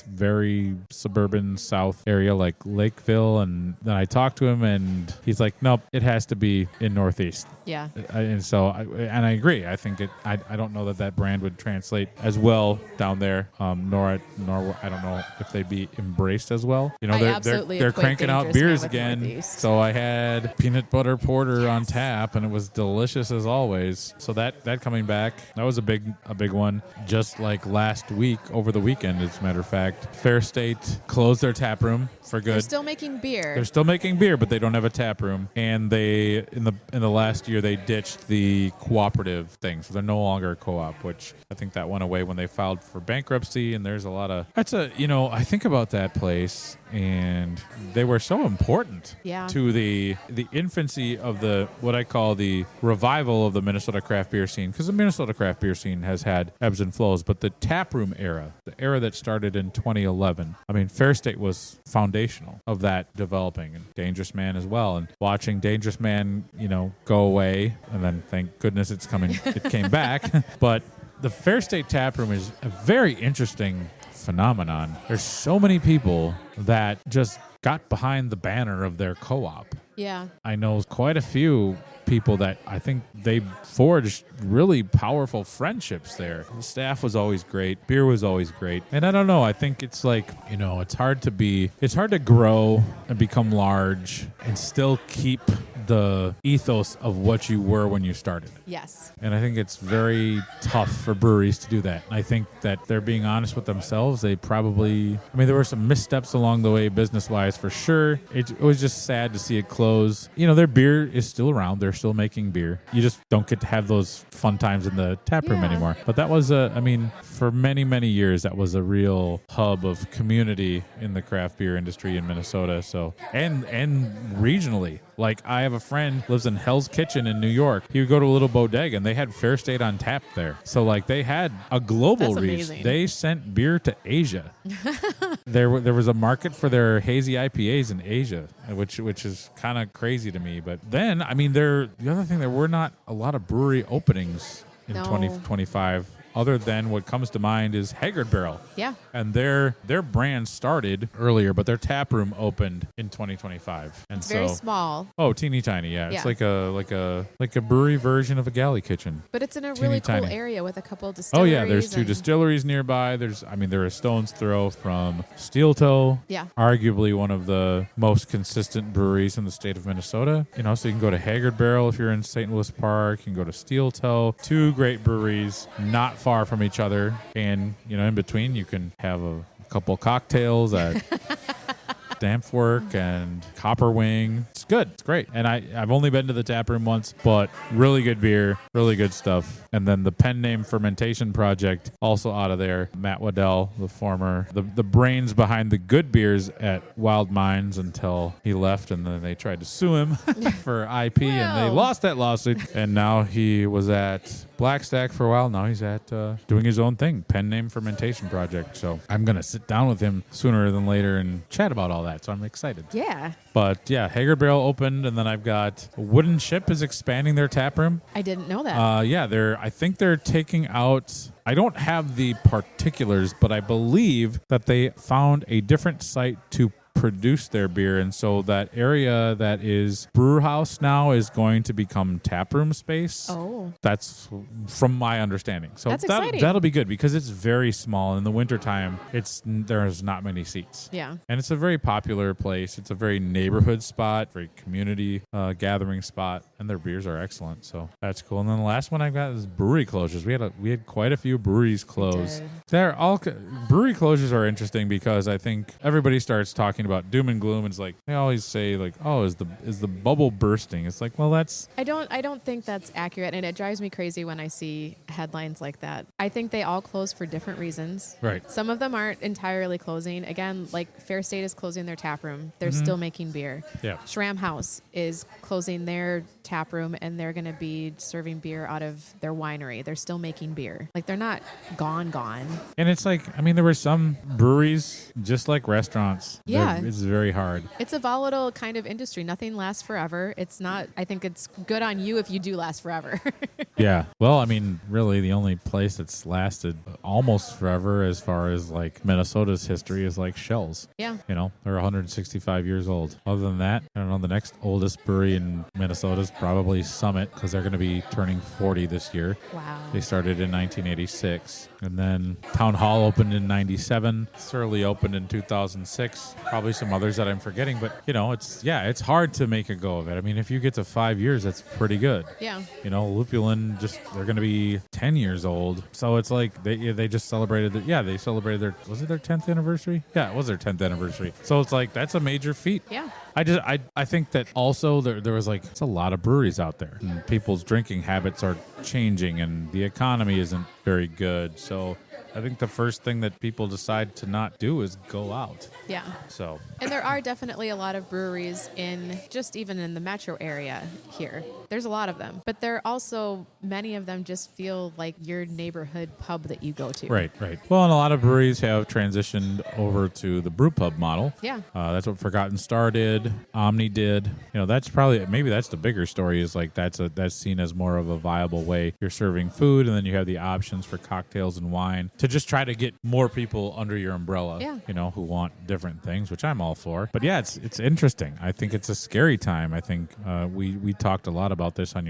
very suburban south area, like Lakeville, and then I talked to him, and he's like, nope, it has to be in Northeast. Yeah. And so I agree. I think I don't know that brand would translate as well down there, nor I don't know if they'd be embraced as well. They're cranking out beers again. Northeast. So I had peanut butter porter on tap, and it was delicious as always. So that coming back, that was a big one. Just like last week, over the weekend, as a matter of fact, Fair State closed their tap room for good. They're still making beer. They're still making beer, but they don't have a tap room. And they in the last year they ditched the cooperative thing, so they're no longer a co-op, which I think that went away when they filed for bankruptcy. And there's a lot of I think about that place, and they were so important to the infancy of what I call the revival of the Minnesota craft beer scene, because the Minnesota craft beer scene has had ebbs and flows, but the taproom era, the era that started in 2011, I mean, Fair State was foundational of that developing, and Dangerous Man as well. And watching Dangerous Man, go away, and then thank goodness it came back. But the Fair State taproom is a very interesting phenomenon. There's so many people that just got behind the banner of their co-op. Yeah. I know quite a few people that I think they forged really powerful friendships there. The staff was always great. Beer was always great. And I don't know, I think it's like, it's hard to grow and become large and still keep the ethos of what you were when you started. Yes. And I think it's very tough for breweries to do that. I think that they're being honest with themselves. There were some missteps along the way business-wise for sure. It was just sad to see it close. Their beer is still around. They're still making beer. You just don't get to have those fun times in the tap room anymore. But that was for many, many years, that was a real hub of community in the craft beer industry in Minnesota. So, and regionally. Like, I have a friend lives in Hell's Kitchen in New York. He would go to a little bodega, and they had Fair State on tap there. So, they had a global reach. Amazing. They sent beer to Asia. There was a market for their hazy IPAs in Asia, which is kind of crazy to me. But then, the other thing, there were not a lot of brewery openings in 2025. other than what comes to mind is Haggard Barrel. Yeah. And their brand started earlier, but their tap room opened in 2025. And It's very small. Oh, teeny tiny, yeah. It's Yeah. like a brewery version of a galley kitchen. But it's in a Teeny really cool tiny. area with a couple Oh distilleries. yeah, there's 2 distilleries nearby. They're a stone's throw from Steel Toe. Yeah. Arguably one of the most consistent breweries in the state of Minnesota. So you can go to Haggard Barrel if you're in St. Louis Park. You can go to Steel Toe. 2 great breweries, not far from each other. And, in between you can have a couple cocktails at Dampwork and Copper Wing. It's good. It's great. And I've only been to the tap room once, but really good beer, really good stuff. And then the pen name fermentation project, also out of there. Matt Waddell, the brains behind the good beers at Wild Minds until he left, and then they tried to sue him for IP, and they lost that lawsuit. And now he was at Black Stack for a while. Now he's at doing his own thing, pen name fermentation project. So I'm going to sit down with him sooner than later and chat about all that. So I'm excited. Yeah. But yeah, Haggard Barrel opened, and then I've got Wooden Ship is expanding their tap room. I didn't know that. I think they're taking out, I don't have the particulars, but I believe that they found a different site to produce their beer, and so that area that is brew house now is going to become taproom space. Oh. That's from my understanding. So That's exciting. that'll be good because it's very small. In the wintertime, there's not many seats. Yeah. And it's a very popular place. It's a very neighborhood spot, very community gathering spot, and their beers are excellent. So that's cool. And then the last one I've got is brewery closures. We had quite a few breweries close. Brewery closures are interesting because I think everybody starts talking about doom and gloom. And it's like they always say, like, oh, is the bubble bursting? It's like, well, that's. I don't think that's accurate, and it drives me crazy when I see headlines like that. I think they all close for different reasons. Right. Some of them aren't entirely closing. Again, like Fair State is closing their tap room. They're still making beer. Yeah. Schramm House is closing their tap room, and they're going to be serving beer out of their winery. They're still making beer. Like, they're not gone. And it's like, I mean, there were some breweries, just like restaurants. Yeah. It's very hard. It's a volatile kind of industry. Nothing lasts forever. It's not, I think it's good on you if you do last forever. Yeah. Well, I mean, really, the only place that's lasted almost forever as far as like Minnesota's history is like Shell's. Yeah. You know, they're 165 years old. Other than that, I don't know, the next oldest brewery in Minnesota is probably Summit because they're going to be turning 40 this year. Wow. They started in 1986. And then Town Hall opened in 97. Surly opened in 2006. Probably some others that I'm forgetting. But, you know, it's hard to make a go of it. I mean, if you get to 5 years, that's pretty good. Yeah. You know, Lupulin, they're going to be 10 years old. So it's like they just celebrated they celebrated was it their 10th anniversary? Yeah, it was their 10th anniversary. So it's like, that's a major feat. Yeah. I think that also there was like, it's a lot of breweries out there and people's drinking habits are changing and the economy isn't very good. So I think the first thing that people decide to not do is go out. Yeah. So. And there are definitely a lot of breweries even in the metro area here. There's a lot of them. But there are also, many of them just feel like your neighborhood pub that you go to. Right. Well, and a lot of breweries have transitioned over to the brew pub model. Yeah. That's what Forgotten Star did. Omni did. You know, that's maybe that's the bigger story is like that's seen as more of a viable way. You're serving food and then you have the options for cocktails and wine to just try to get more people under your umbrella, yeah. You know, who want different things, which I'm all for. But yeah, it's interesting. I think it's a scary time. I think we talked a lot about this on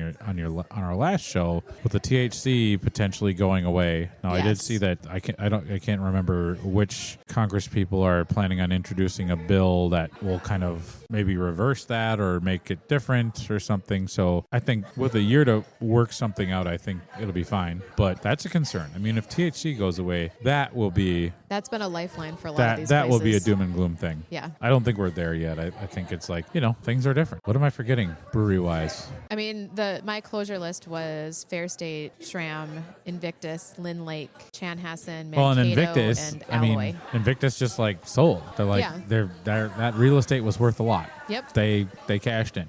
our last show with the THC potentially going away. Now, yes. I did see that I can't remember which Congress people are planning on introducing a bill that will kind of maybe reverse that or make it different or something. So I think with a year to work something out, I think it'll be fine. But that's a concern. I mean, if THC goes away, that's been a lifeline for a lot of these that places. will be a doom and gloom thing. Yeah. I don't think we're there yet. I think it's like, you know, things are different. What am I forgetting brewery wise? I mean, my closure list was Fair State, Schramm, Invictus, Lynn Lake, Chanhassen, Mankato, Well, and Invictus, and Alloy. Invictus just like sold. They're like, that real estate was worth a lot. Yep. They cashed in.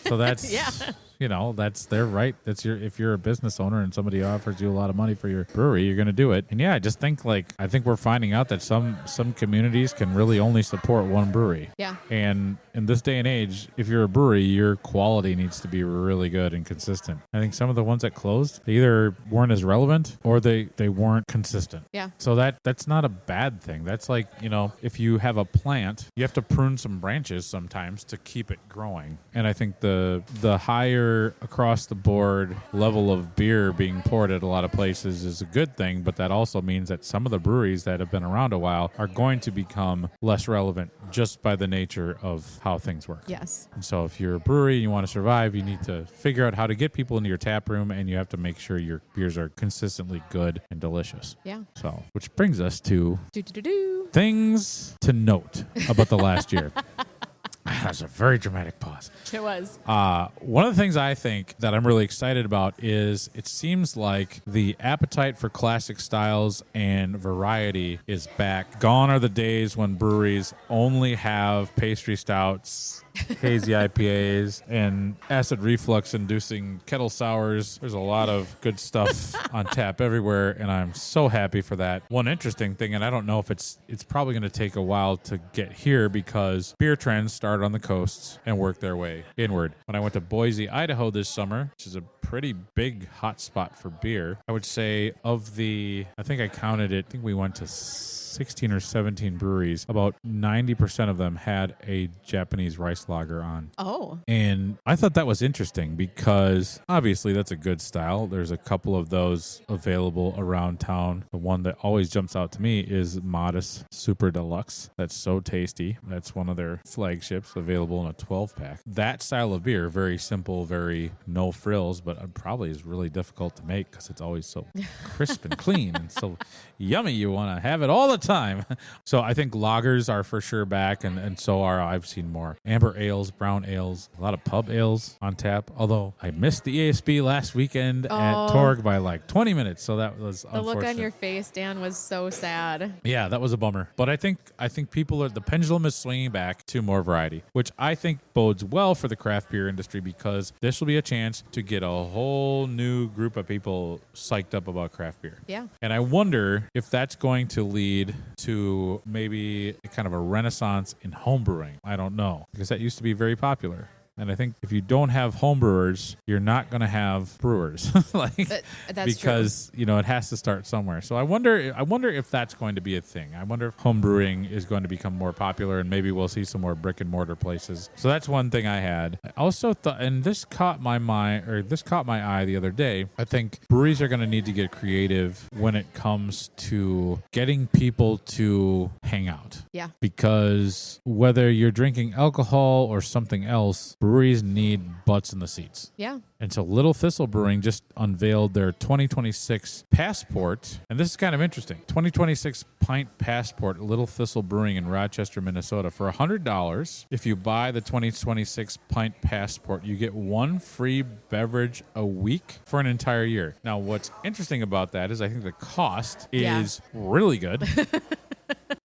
So that's, Yeah. that's their right. That's if you're a business owner and somebody offers you a lot of money for your brewery, you're going to do it. And I just think I think we're finding out that some communities can really only support one brewery. Yeah. And in this day and age, if you're a brewery, your quality needs to be really good and consistent. I think some of the ones that closed, they either weren't as relevant or they weren't consistent. Yeah. So that's not a bad thing. That's if you have a plant, you have to prune some branches sometimes to keep it growing. And I think the higher across the board level of beer being poured at a lot of places is a good thing, but that also means that some of the breweries that have been around a while are going to become less relevant just by the nature of how things work. Yes. And so if you're a brewery and you want to survive, you need to figure out how to get people into your tap room, and you have to make sure your beers are consistently good and delicious. Yeah. So, which brings us to Do-do-do-do. things to note about the last year. That was a very dramatic pause. It was. One of the things I think that I'm really excited about is it seems like the appetite for classic styles and variety is back. Gone are the days when breweries only have pastry stouts, hazy IPAs, and acid reflux inducing kettle sours. There's a lot of good stuff on tap everywhere, and I'm so happy for that. One interesting thing, and I don't know if it's probably going to take a while to get here because beer trends started on the coasts and worked their way inward. When I went to Boise, Idaho this summer, which is a pretty big hot spot for beer, I would say I think I counted it, I think we went to 16 or 17 breweries, about 90% of them had a Japanese rice lager on. Oh. And I thought that was interesting because obviously that's a good style. There's a couple of those available around town. The one that always jumps out to me is Modest Super Deluxe. That's so tasty. That's one of their flagships, available in a 12-pack. That style of beer, very simple, very no frills, but probably is really difficult to make because it's always so crisp and clean and so yummy. You want to have it all the time. So I think lagers are for sure back, and so I've seen more amber ales, brown ales, a lot of pub ales on tap. Although I missed the ASB last weekend at Torg by 20 minutes, so that was the unfortunate. look on your face, Dan, was so sad. Yeah, that was a bummer. But I think the pendulum is swinging back to more variety, which I think bodes well for the craft beer industry because this will be a chance to get a whole new group of people psyched up about craft beer. Yeah. And I wonder if that's going to lead to maybe kind of a renaissance in homebrewing. I don't know, because that used to be very popular. And I think if you don't have homebrewers, you're not going to have brewers, that's because true. It has to start somewhere. So I wonder if that's going to be a thing. I wonder if homebrewing is going to become more popular, and maybe we'll see some more brick and mortar places. So that's one thing I had. I also thought, and this caught my eye the other day. I think breweries are going to need to get creative when it comes to getting people to hang out. Yeah. Because whether you're drinking alcohol or something else, breweries need butts in the seats. Yeah. And so Little Thistle Brewing just unveiled their 2026 passport. And this is kind of interesting. 2026 pint passport, Little Thistle Brewing in Rochester, Minnesota. For $100, if you buy the 2026 pint passport, you get one free beverage a week for an entire year. Now, what's interesting about that is I think the cost is really good.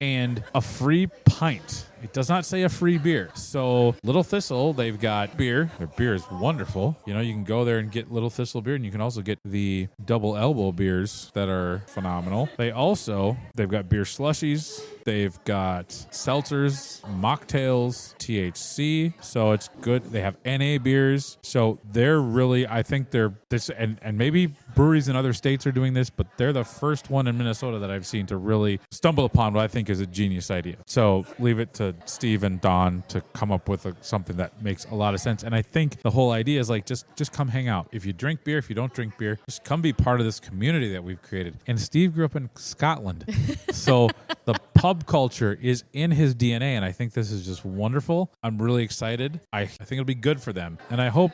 And a free pint. It does not say a free beer. So Little Thistle, they've got beer. Their beer is wonderful. You can go there and get Little Thistle beer, and you can also get the Double Elbow beers that are phenomenal. They've got beer slushies. They've got seltzers, mocktails, THC. So it's good. They have NA beers. So they're really, I think they're this, and maybe breweries in other states are doing this, but they're the first one in Minnesota that I've seen to really stumble upon what I think is a genius idea. So leave it to Steve and Don to come up with something that makes a lot of sense. And I think the whole idea is just come hang out. If you drink beer, if you don't drink beer, just come be part of this community that we've created. And Steve grew up in Scotland. So the pub culture is in his DNA, and I think this is just wonderful. I'm really excited. I think it'll be good for them. And I hope,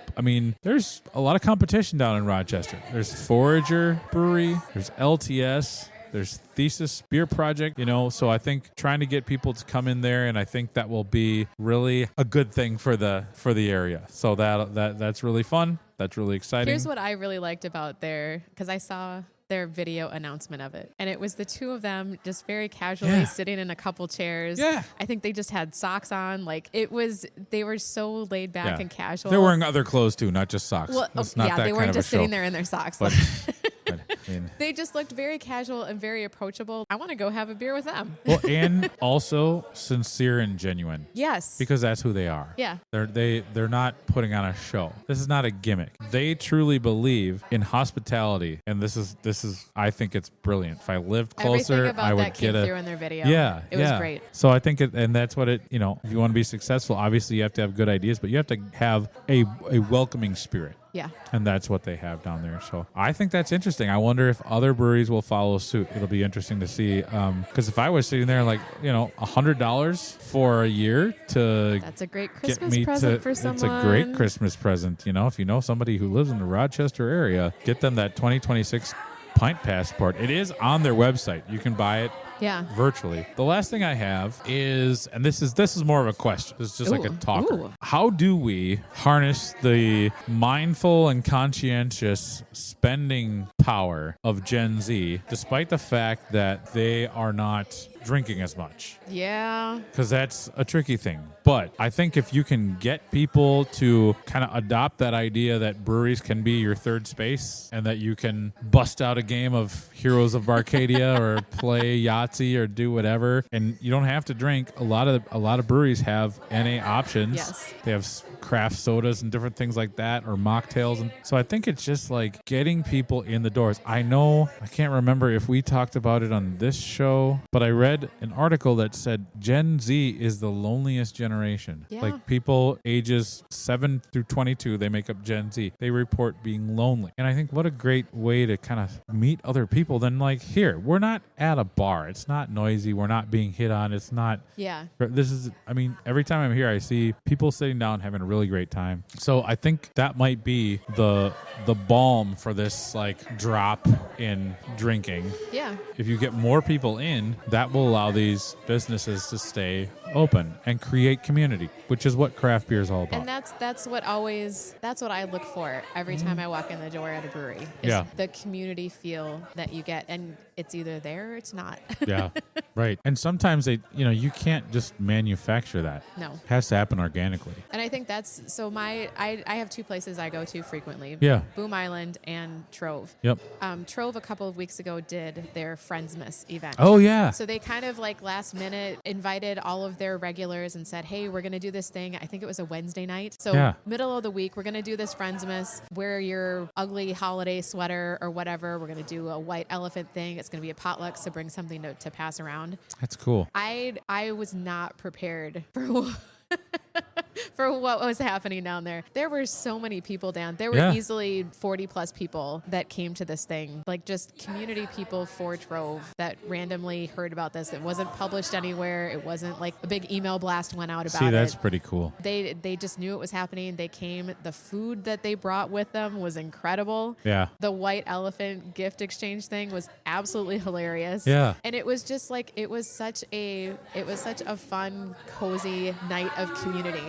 there's a lot of competition down in Rochester. There's Forager Brewery, there's LTS, there's Thesis Beer Project, so I think trying to get people to come in there, and I think that will be really a good thing for the area. So that's really fun. That's really exciting. Here's what I really liked about because I saw their video announcement of it. And it was the two of them just very casually sitting in a couple chairs. Yeah. I think they just had socks on. Like they were so laid back and casual. They're wearing other clothes too, not just socks. Well, it's not that they kind weren't of just a show. sitting there in their socks. But, but, I mean, they just looked very casual and very approachable. I want to go have a beer with them. well, and also sincere and genuine. Yes. Because that's who they are. Yeah. They're not putting on a show. This is not a gimmick. They truly believe in hospitality, and this is I think it's brilliant. If I lived closer, Everything about I would that came get through in their video. Yeah, it was great. So I think and that's what it. If you want to be successful, obviously you have to have good ideas, but you have to have a welcoming spirit. Yeah. And that's what they have down there. So I think that's interesting. I wonder if other breweries will follow suit. It'll be interesting to see. Because if I was sitting there like, $100 for a year to that's a great get Christmas me present for someone. It's a great Christmas present. If you know somebody who lives in the Rochester area, get them that 2026 pint passport. It is on their website. You can buy it. Yeah. Virtually. The last thing I have is, and this is more of a question. This is just like a talker. Ooh. How do we harness the mindful and conscientious spending power of Gen Z, despite the fact that they are not drinking as much? Yeah. Because that's a tricky thing. But I think if you can get people to kind of adopt that idea that breweries can be your third space and that you can bust out a game of Heroes of Barcadia or play Yahtzee or do whatever, and you don't have to drink. A lot of breweries have NA options. Yes. They have craft sodas and different things like that, or mocktails. And so I think it's just like getting people in the doors. I can't remember if we talked about it on this show, but I read an article that said Gen Z is the loneliest generation. Yeah. Like people ages 7 through 22, they make up Gen Z. They report being lonely. And I think what a great way to kind of meet other people than like, here, we're not at a bar. It's not noisy. We're not being hit on. It's not. Yeah. Every time I'm here, I see people sitting down having a really great time. So I think that might be the balm for this like drop in drinking. Yeah. If you get more people in, that will allow these businesses to stay open and create community, which is what craft beer is all about. And that's what I look for every time I walk in the door at a brewery. Is the community feel that you get, and it's either there or it's not. Yeah, right. And sometimes you can't just manufacture that. No, it has to happen organically. And I think that's so. I have two places I go to frequently. Yeah, Boom Island and Trove. Yep. Trove a couple of weeks ago did their Friendsmas event. Oh yeah. So they kind of like last minute invited all of their regulars and said, hey, we're going to do this thing. I think it was a Wednesday night. So middle of the week, we're going to do this Friendsmas. Wear your ugly holiday sweater or whatever. We're going to do a white elephant thing. It's going to be a potluck, so bring something to pass around. That's cool. I was not prepared for for what was happening down there. There were so many people down. There were easily 40 plus people that came to this thing, like just community people for Trove that randomly heard about this. It wasn't published anywhere. It wasn't like a big email blast went out about it. See, that's pretty cool. They just knew it was happening. They came. The food that they brought with them was incredible. Yeah. The white elephant gift exchange thing was absolutely hilarious. Yeah. And it was just like, it was such a fun, cozy night of community.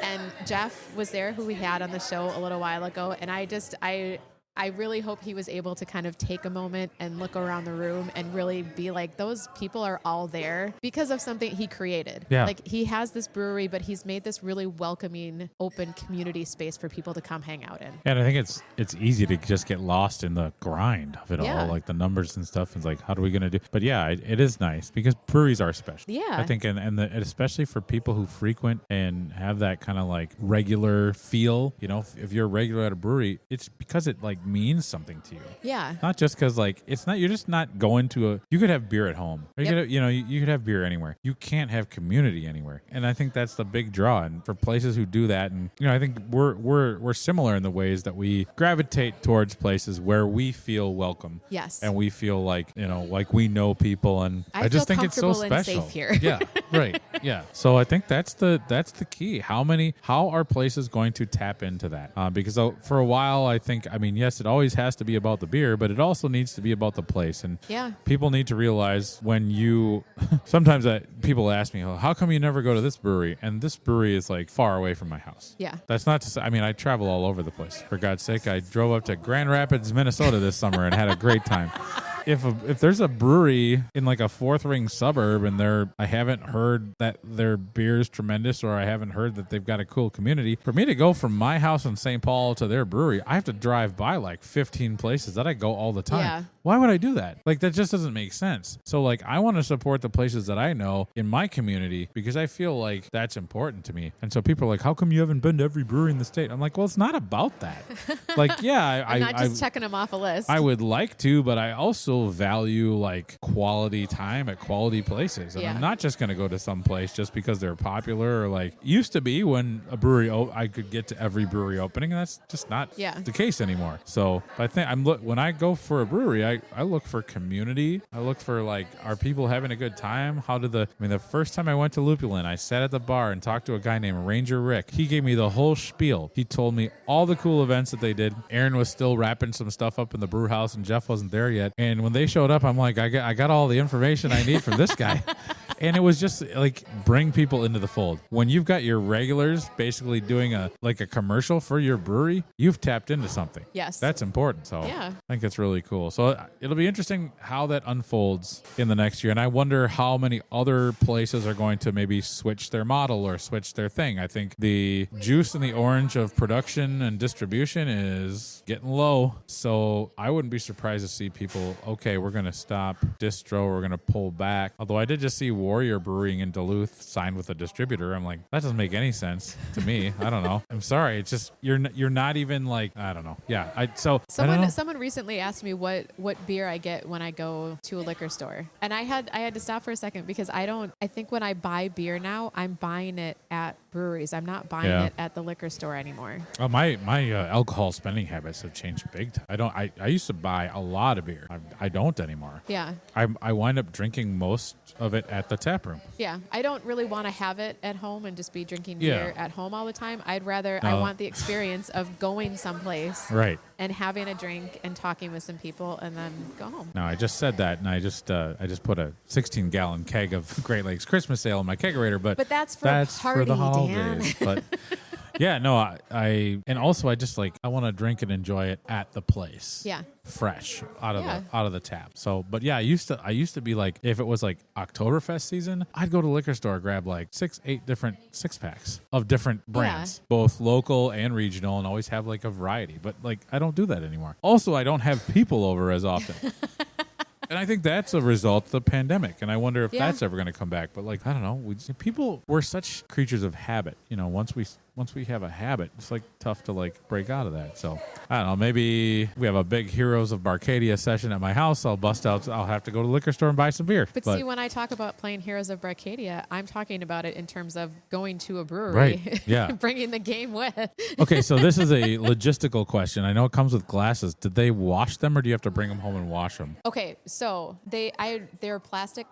And Jeff was there, who we had on the show a little while ago, and I really hope he was able to kind of take a moment and look around the room and really be like, those people are all there because of something he created. Yeah. Like, he has this brewery, but he's made this really welcoming, open community space for people to come hang out in. And I think it's easy to just get lost in the grind of it all, like the numbers and stuff. It's like, how are we going to do? But yeah, it is nice because breweries are special. Yeah. I think, and especially for people who frequent and have that kind of like regular feel, if you're a regular at a brewery, it's because it like means something to you. Yeah. Not just because like it's not, you're just not going to you could have beer at home. Or you could have, you could have beer anywhere. You can't have community anywhere. And I think that's the big draw. And for places who do that, and I think we're similar in the ways that we gravitate towards places where we feel welcome. Yes. And we feel like, like we know people, and I just think it's so special. Safe here. Yeah. Right. Yeah. So I think that's the key. How are places going to tap into that? Because for a while, I think, yes, yes, it always has to be about the beer, but it also needs to be about the place. And Yeah. people need to realize when you sometimes people ask me, oh, how come you never go to this brewery? And this brewery is like far away from my house. Yeah. That's not to say, I mean, I travel all over the place. For God's sake, I drove up to Grand Rapids, Minnesota this summer and had a great time. If there's a brewery in like a fourth ring suburb and I haven't heard that their beer is tremendous, or I haven't heard that they've got a cool community, for me to go from my house in St. Paul to their brewery, I have to drive by like 15 places that I go all the time. Yeah. Why would I do that? Like, that just doesn't make sense. So like, I want to support the places that I know in my community because I feel like that's important to me. And so people are like, how come you haven't been to every brewery in the state? I'm like, well, it's not about that. Like, yeah, I'm not just checking them off a list. I would like to, but I also value like quality time at quality places. And Yeah. I'm not just going to go to some place just because they're popular, or like used to be when a brewery, I could get to every brewery opening. And that's just not the case anymore. So I think when I go for a brewery, I look for community. I look for like, are people having a good time? The first time I went to Lupulin, I sat at the bar and talked to a guy named Ranger Rick. He gave me the whole spiel. He told me all the cool events that they did. Aaron was still wrapping some stuff up in the brew house and Jeff wasn't there yet. And when they showed up, I'm like, I got all the information I need from this guy. And it was just like, bring people into the fold. When you've got your regulars basically doing a commercial for your brewery, you've tapped into something. Yes. That's important. So Yeah. I think it's really cool. So it'll be interesting how that unfolds in the next year. And I wonder how many other places are going to maybe switch their model or switch their thing. I think the juice in the orange of production and distribution is getting low. So I wouldn't be surprised to see people, okay, we're going to stop distro, we're going to pull back. Although I did just see Warrior Brewing in Duluth signed with a distributor. I'm like, that doesn't make any sense to me. I don't know. I'm sorry. It's just, you're not even like, I don't know. Yeah. I don't know. Someone recently asked me what beer I get when I go to a liquor store. And I had to stop for a second because I think when I buy beer now, I'm buying it at breweries. I'm not buying it at the liquor store anymore. Oh, my alcohol spending habits have changed big time. I used to buy a lot of beer. I don't anymore. Yeah. I wind up drinking most of it at the tap room. Yeah. I don't really want to have it at home and just be drinking beer at home all the time. I want the experience of going someplace. Right. And having a drink and talking with some people and then go home. No, I just said that, and I just put a 16-gallon keg of Great Lakes Christmas Ale in my kegerator, but that's for the party, holidays. But yeah, no, I just like, I want to drink and enjoy it at the place. Yeah. Fresh out of the tap. So, but yeah, I used to be like, if it was like Oktoberfest season, I'd go to the liquor store, grab like 6-8 different 6-packs of different brands, both local and regional, and always have like a variety. But like, I don't do that anymore. Also, I don't have people over as often. And I think that's a result of the pandemic. And I wonder if that's ever going to come back. But like, I don't know. We're such creatures of habit. You know, once we have a habit, it's like tough to like break out of that. So I don't know. Maybe we have a big Heroes of Barcadia session at my house. I'll have to go to the liquor store and buy some beer. But see, when I talk about playing Heroes of Barcadia, I'm talking about it in terms of going to a brewery. Right. Yeah. Bringing the game with. Okay. So this is a logistical question. I know it comes with glasses. Did they wash them, or do you have to bring them home and wash them? Okay. So they're plastic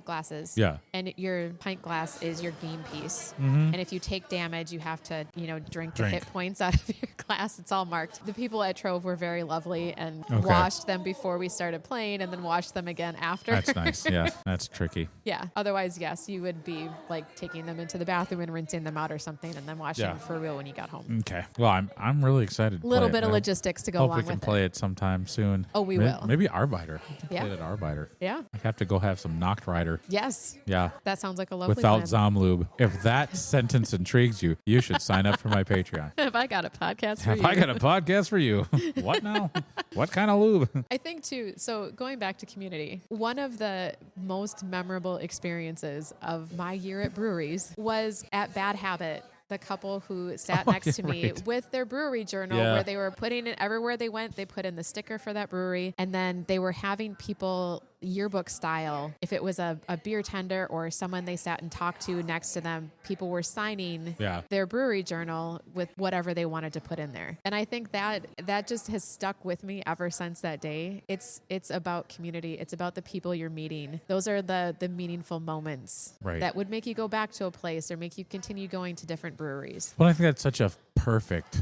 glasses. Yeah. And your pint glass is your game piece. Mm-hmm. And if you take damage, you have to, drink the hit points out of your glass. It's all marked. The people at Trove were very lovely and washed them before we started playing and then washed them again after. That's nice. Yeah. That's tricky. Yeah. Otherwise, yes, you would be like taking them into the bathroom and rinsing them out or something and then washing them for real when you got home. Okay. Well, I'm really excited to little play bit it. of logistics to go Hope along with it. we can play it sometime soon. Oh, we will. Maybe Arbiter. Yeah. Play it at Arbiter. Yeah. I have to go have some Nacht Rider. Yes. Yeah. That sounds like a lovely Without plan. Zomlube. If that sentence intrigues you, you should sign up for my Patreon. Have I got a podcast for you? Have I got a podcast for you? What now? What kind of lube? I think too, so going back to community, one of the most memorable experiences of my year at breweries was at Bad Habit. The couple who sat next to me with their brewery journal where they were putting it everywhere they went. They put in the sticker for that brewery, and then they were having people yearbook style. If it was a beer tender or someone they sat and talked to next to them, people were signing their brewery journal with whatever they wanted to put in there. And I think that just has stuck with me ever since that day. It's about community. It's about the people you're meeting. Those are the meaningful moments that would make you go back to a place or make you continue going to different breweries. Well, I think that's such a perfect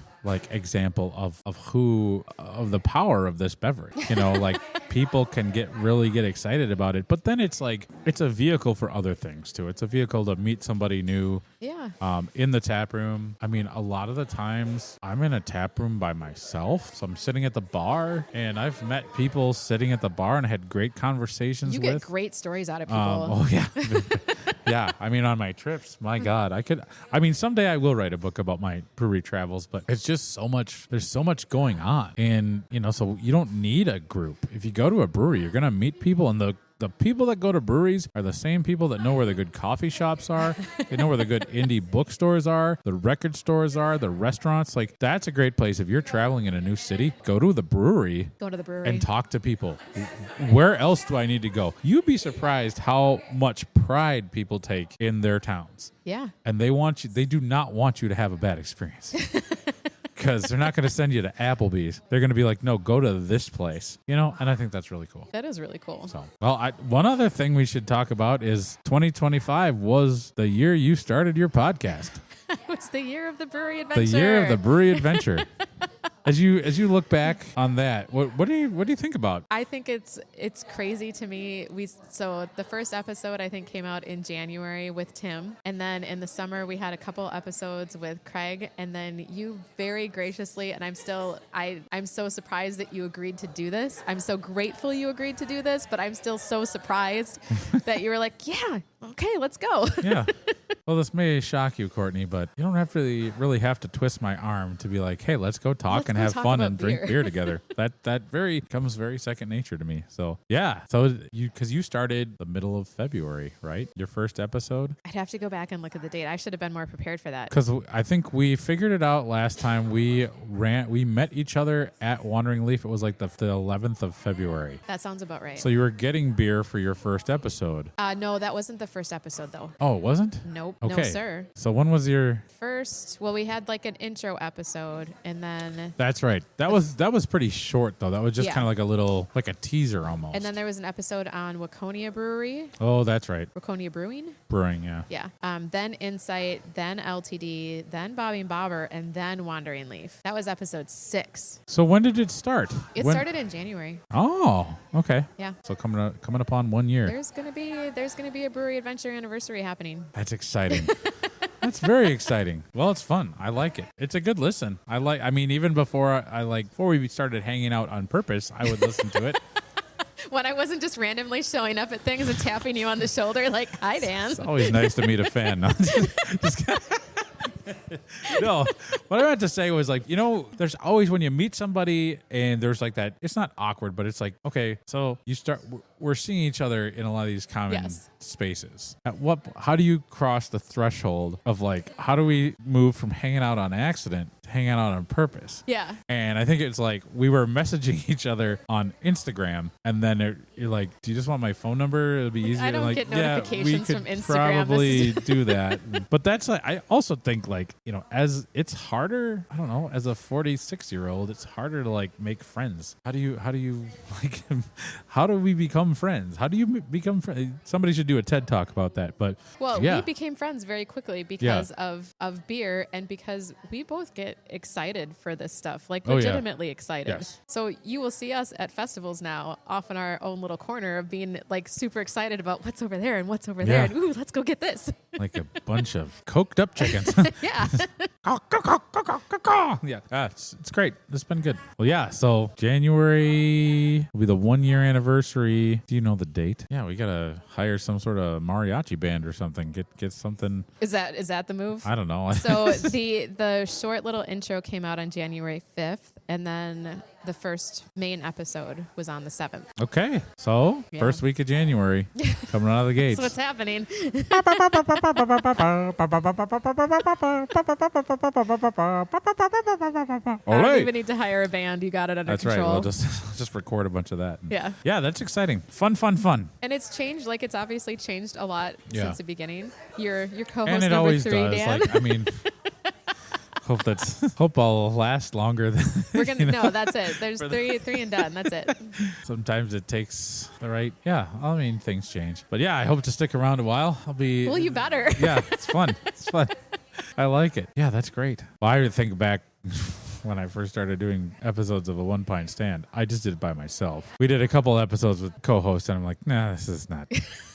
example of the power of this beverage. People can really get excited about it, but then it's a vehicle for other things too. It's a vehicle to meet somebody new. Yeah. In the tap room. I mean, a lot of the times I'm in a tap room by myself, so I'm sitting at the bar, and I've met people sitting at the bar and had great conversations. You get great stories out of people. Oh yeah. Yeah, I mean, on my trips, my God, someday I will write a book about my brewery travels, but it's just there's so much going on. And, so you don't need a group. If you go to a brewery, you're going to meet people, and the people that go to breweries are the same people that know where the good coffee shops are. They know where the good indie bookstores are, the record stores are, the restaurants. That's a great place. If you're traveling in a new city, go to the brewery. Go to the brewery. And talk to people. Where else do I need to go? You'd be surprised how much pride people take in their towns. Yeah. And they do not want you to have a bad experience. Because they're not going to send you to Applebee's. They're going to be like, no, go to this place. And I think that's really cool. That is really cool. So, one other thing we should talk about is 2025 was the year you started your podcast. It was the year of the brewery adventure. The year of the brewery adventure. As you look back on that, what do you think about? I think it's crazy to me. So the first episode I think came out in January with Tim, and then in the summer we had a couple episodes with Craig, and then you very graciously, and I'm so surprised that you agreed to do this. I'm so grateful you agreed to do this, but I'm still so surprised that you were like, yeah, okay, let's go. Yeah. Well, this may shock you, Courtney, but you don't have to really have to twist my arm to be like, hey, let's go talk and have fun and drink beer together. That comes very second nature to me. So yeah. So because you started the middle of February, right? Your first episode? I'd have to go back and look at the date. I should have been more prepared for that. Because I think we figured it out last time we met each other at Wandering Leaf. It was like the 11th of February. That sounds about right. So you were getting beer for your first episode. No, that wasn't the first episode though. Oh, it wasn't? Nope. Okay. No, sir. So when was your first? Well, we had an intro episode, and then that's right. That was pretty short though. That was just kind of a teaser almost. And then there was an episode on Waconia Brewery. Oh, that's right. Waconia Brewing. Yeah. Yeah. Then Insight, then LTD, then Bobby and Bobber, and then Wandering Leaf. That was episode 6. So when did it start? It started in January. Oh, okay. Yeah. So coming upon 1 year. There's gonna be a brewery adventure anniversary happening. That's exciting. That's very exciting. Well, it's fun. I like it. It's a good listen. Even before we started hanging out on purpose, I would listen to it. When I wasn't just randomly showing up at things and tapping you on the shoulder like, hi, Dan. It's always nice to meet a fan. No, what I meant to say was there's always when you meet somebody and there's that, it's not awkward, but it's okay, so we're seeing each other in a lot of these common spaces. How do you cross the threshold of how do we move from hanging out on accident to hanging out on purpose? Yeah. And I think it's we were messaging each other on Instagram, and then you're like, do you just want my phone number? It'll be easier. I don't get notifications from Instagram. Probably do that. But that's I also think as it's harder, I don't know, as a 46-year-old, it's harder to make friends. How do you how do we become friends? How do you become friends? Somebody should do a TED Talk about that. But we became friends very quickly because of beer, and because we both get excited for this stuff, legitimately excited. Yes. So you will see us at festivals now, off in our own little corner of being super excited about what's over there and what's over there, and ooh, let's go get this. Like a bunch of coked up chickens. Yeah. Yeah, it's great. It's been good. Well, yeah, so January will be the 1 year anniversary. Do you know the date? Yeah, we gotta hire some sort of mariachi band or something. Get something. Is that the move? I don't know. So the short little intro came out on January 5th, And then the first main episode was on the 7th. Okay. So, Yeah. first week of January, coming out of the gates. So what's happening? I don't Olé. even need to hire a band. You got it under That's right. control. We'll just record a bunch of that. Yeah. Yeah, that's exciting. Fun. And it's changed. Like, it's obviously changed a lot Yeah. since the beginning. Your co-host And it number always 3, does. Dan. Like, I mean, hope I'll last longer than We're gonna you know? no. That's it. There's three and done. That's it. Sometimes it takes the right. Yeah, I mean things change, but yeah, I hope to stick around a while. I'll be. Well, you better. Yeah, it's fun. It's fun. I like it. Yeah, that's great. Well, I think back when I first started doing episodes of a One Pint Stand. I just did it by myself. We did a couple episodes with co-hosts, and I'm like, nah, this is not.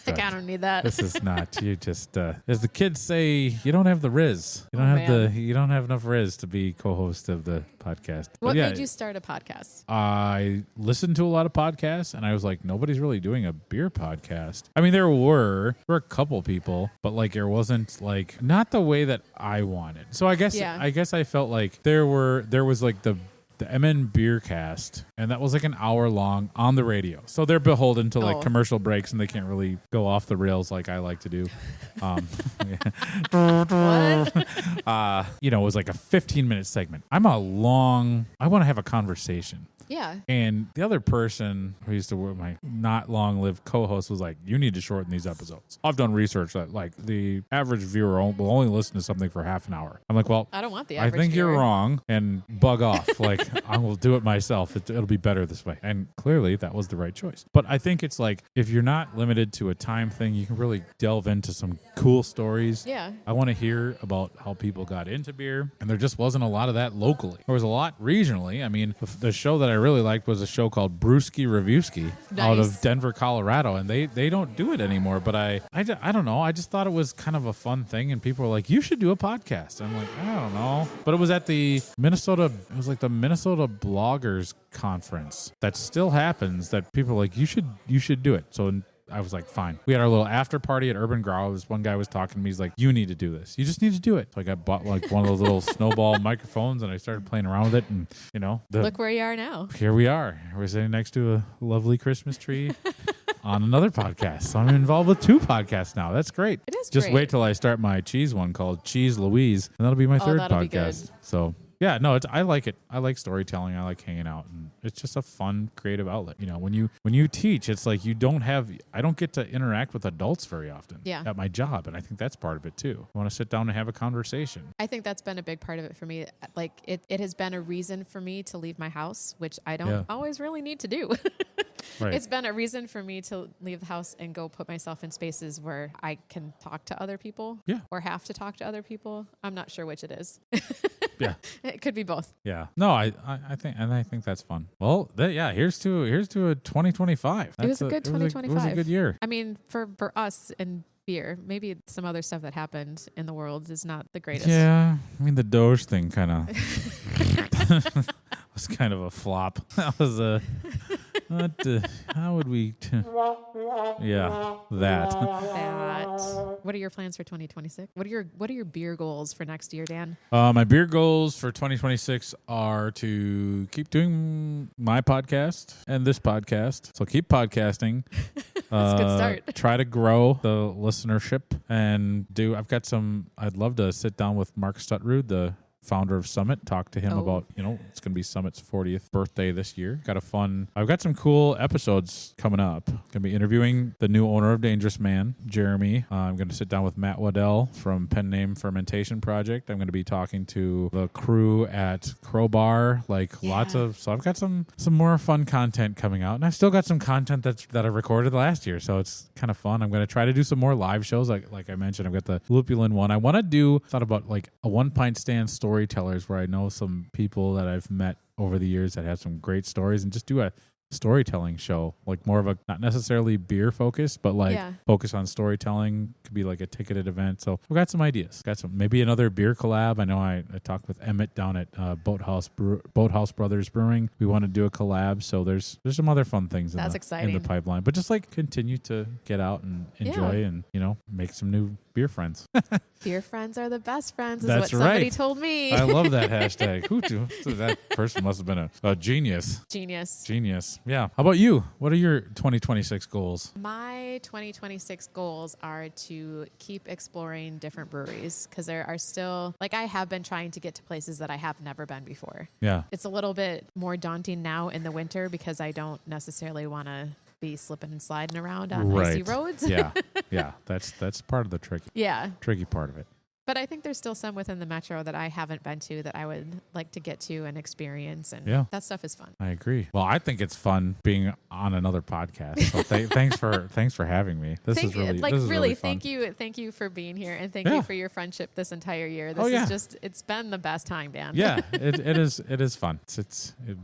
Like, I don't need that. This is not. You just, as the kids say, you don't have the riz. You don't have man. you don't have enough riz to be co-host of the podcast. But What yeah, made you start a podcast? I listened to a lot of podcasts, and I was like, nobody's really doing a beer podcast. I mean, there were a couple people, but like there wasn't like not the way that I wanted. So I guess Yeah. I felt like there was like the MN Beercast, and that was like an hour long on the radio. So they're beholden to like Oh. commercial breaks, and they can't really go off the rails like I like to do. What? It was like a 15-minute segment. I want to have a conversation. Yeah. And the other person who used to work, my not long-lived co-host, was like, you need to shorten these episodes. I've done research that like the average viewer will only listen to something for half an hour. I'm like, well, I don't want the I average think you're viewer. wrong, and bug off. Like, I will do it myself. It'll be better this way. And clearly that was the right choice. But I think it's like, if you're not limited to a time thing, you can really delve into some cool stories. Yeah. I want to hear about how people got into beer, and there just wasn't a lot of that locally. There was a lot regionally. I mean, the show that I really liked was a show called Brewski Reviewski out Nice. of Denver, Colorado, and they don't do it anymore. But I don't know. I just thought it was kind of a fun thing, and people were like, "You should do a podcast." I'm like, I don't know. But it was at the Minnesota. It was like the Minnesota Bloggers Conference that still happens. That people are like, you should do it. So I was like, fine. We had our little after party at Urban Grows. One guy was talking to me. He's like, you need to do this. You just need to do it. So I bought like one of those little snowball microphones, and I started playing around with it. And, Look where you are now. here we are. We're sitting next to a lovely Christmas tree on another podcast. So I'm involved with 2 podcasts now. That's great. It is Just great. wait till I start my cheese one called Cheese Louise, and that'll be my third that'll be podcast. good. So yeah, no, I like it. I like storytelling. I like hanging out, and it's just a fun, creative outlet. When you teach, it's like I don't get to interact with adults very often. Yeah. At my job, and I think that's part of it too. I want to sit down and have a conversation. I think that's been a big part of it for me. Like it has been a reason for me to leave my house, which I don't Yeah. always really need to do. Right. It's been a reason for me to leave the house and go put myself in spaces where I can talk to other people. Yeah. Or have to talk to other people. I'm not sure which it is. Yeah. It could be both. Yeah. No, I think that's fun. Well, here's to a 2025. It was a good 2025. It was a good year. I mean, for us and beer, maybe some other stuff that happened in the world is not the greatest. Yeah. I mean, the Doge thing kind of was kind of a flop. That was a how would we yeah, that. What are your plans for 2026? What are your beer goals for next year, Dan? My beer goals for 2026 are to keep doing my podcast and this podcast. So keep podcasting. That's a good start. Try to grow the listenership and I'd love to sit down with Mark Stutrud, the founder of Summit, talk to him about, it's going to be Summit's 40th birthday this year. I've got some cool episodes coming up. Going to be interviewing the new owner of Dangerous Man, Jeremy. I'm going to sit down with Matt Waddell from Pen Name Fermentation Project. I'm going to be talking to the crew at Crowbar, so I've got some more fun content coming out, and I've still got some content that I recorded last year, so it's kind of fun. I'm going to try to do some more live shows, like I mentioned. I've got the Lupulin one. I want to thought about like a One Pint Stand storytellers where I know some people that I've met over the years that have some great stories, and just do a storytelling show, like more of a not necessarily beer focus, but like Yeah. focus on storytelling. Could be like a ticketed event. So we've got some ideas. Maybe another beer collab. I know I talked with Emmett down at Boathouse Brothers Brewing. We want to do a collab. So there's some other fun things That's in exciting. the pipeline. But just like continue to get out and enjoy and make some new beer friends. Beer friends are the best friends is That's what somebody right. told me. I love that hashtag. That person must have been a genius. Genius. Yeah. How about you? What are your 2026 goals? My 2026 goals are to keep exploring different breweries because there are still, like I have been trying to get to places that I have never been before. Yeah. It's a little bit more daunting now in the winter because I don't necessarily want to be slipping and sliding around on icy roads. Yeah. That's part of the tricky part of it. But I think there's still some within the metro that I haven't been to that I would like to get to and experience. And that stuff is fun. I agree. Well, I think it's fun being on another podcast. So thanks for having me. This is really fun. Thank you for being here, and thank you for your friendship this entire year. This is just, it's been the best time, Dan. Yeah, it is fun.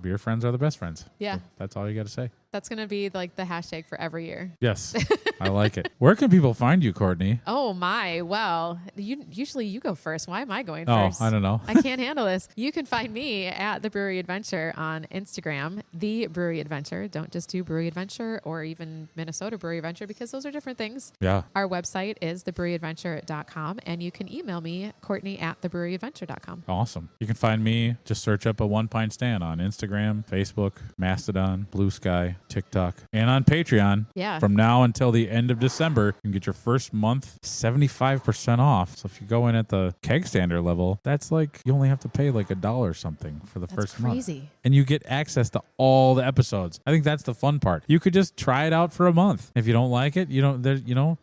Beer friends are the best friends. Yeah. So that's all you got to say. That's going to be like the hashtag for every year. Yes, I like it. Where can people find you, Courtney? Oh my, well, usually you go first. Why am I going first? Oh, I don't know. I can't handle this. You can find me at The Brewery Adventure on Instagram, The Brewery Adventure. Don't just do Brewery Adventure or even Minnesota Brewery Adventure because those are different things. Yeah. Our website is thebreweryadventure.com and you can email me, Courtney at thebreweryadventure.com. Awesome. You can find me, just search up a One Pint Stand on Instagram, Facebook, Mastodon, Blue Sky, TikTok, and on Patreon. Yeah. From now until the end of December, you can get your first month 75% off. So if you go in at the keg standard level, that's like you only have to pay like $1 something for the first month. Crazy. And you get access to all the episodes. I think that's the fun part. You could just try it out for a month. If you don't like it,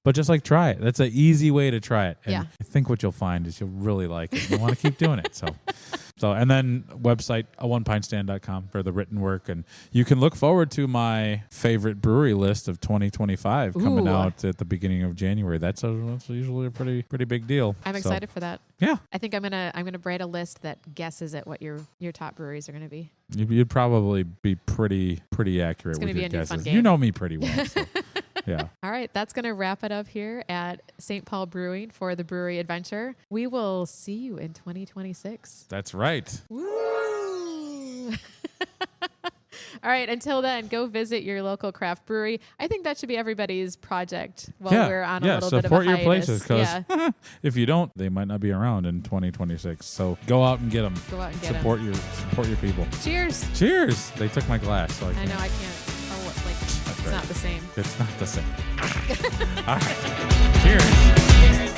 but just like try it. That's an easy way to try it. And I think what you'll find is you'll really like it. You want to keep doing it. So, and then website, onepintstand.com for the written work. And you can look forward to my favorite brewery list of 2025 coming out at the beginning of January. That's usually a pretty big deal. I'm excited for that. Yeah. I think I'm gonna write a list that guesses at what your top breweries are gonna be. You'd probably be pretty accurate with your guesses. You know me pretty well. So. Yeah. All right. That's going to wrap it up here at St. Paul Brewing for the Brewery Adventure. We will see you in 2026. That's right. Woo! All right. Until then, go visit your local craft brewery. I think that should be everybody's project while we're on a little bit of a hiatus. Support your places because if you don't, they might not be around in 2026. So go out and get them. Go out and get them. Support your people. Cheers. Cheers. They took my glass. So I know I can't. It's not the same. It's not the same. All right. Cheers.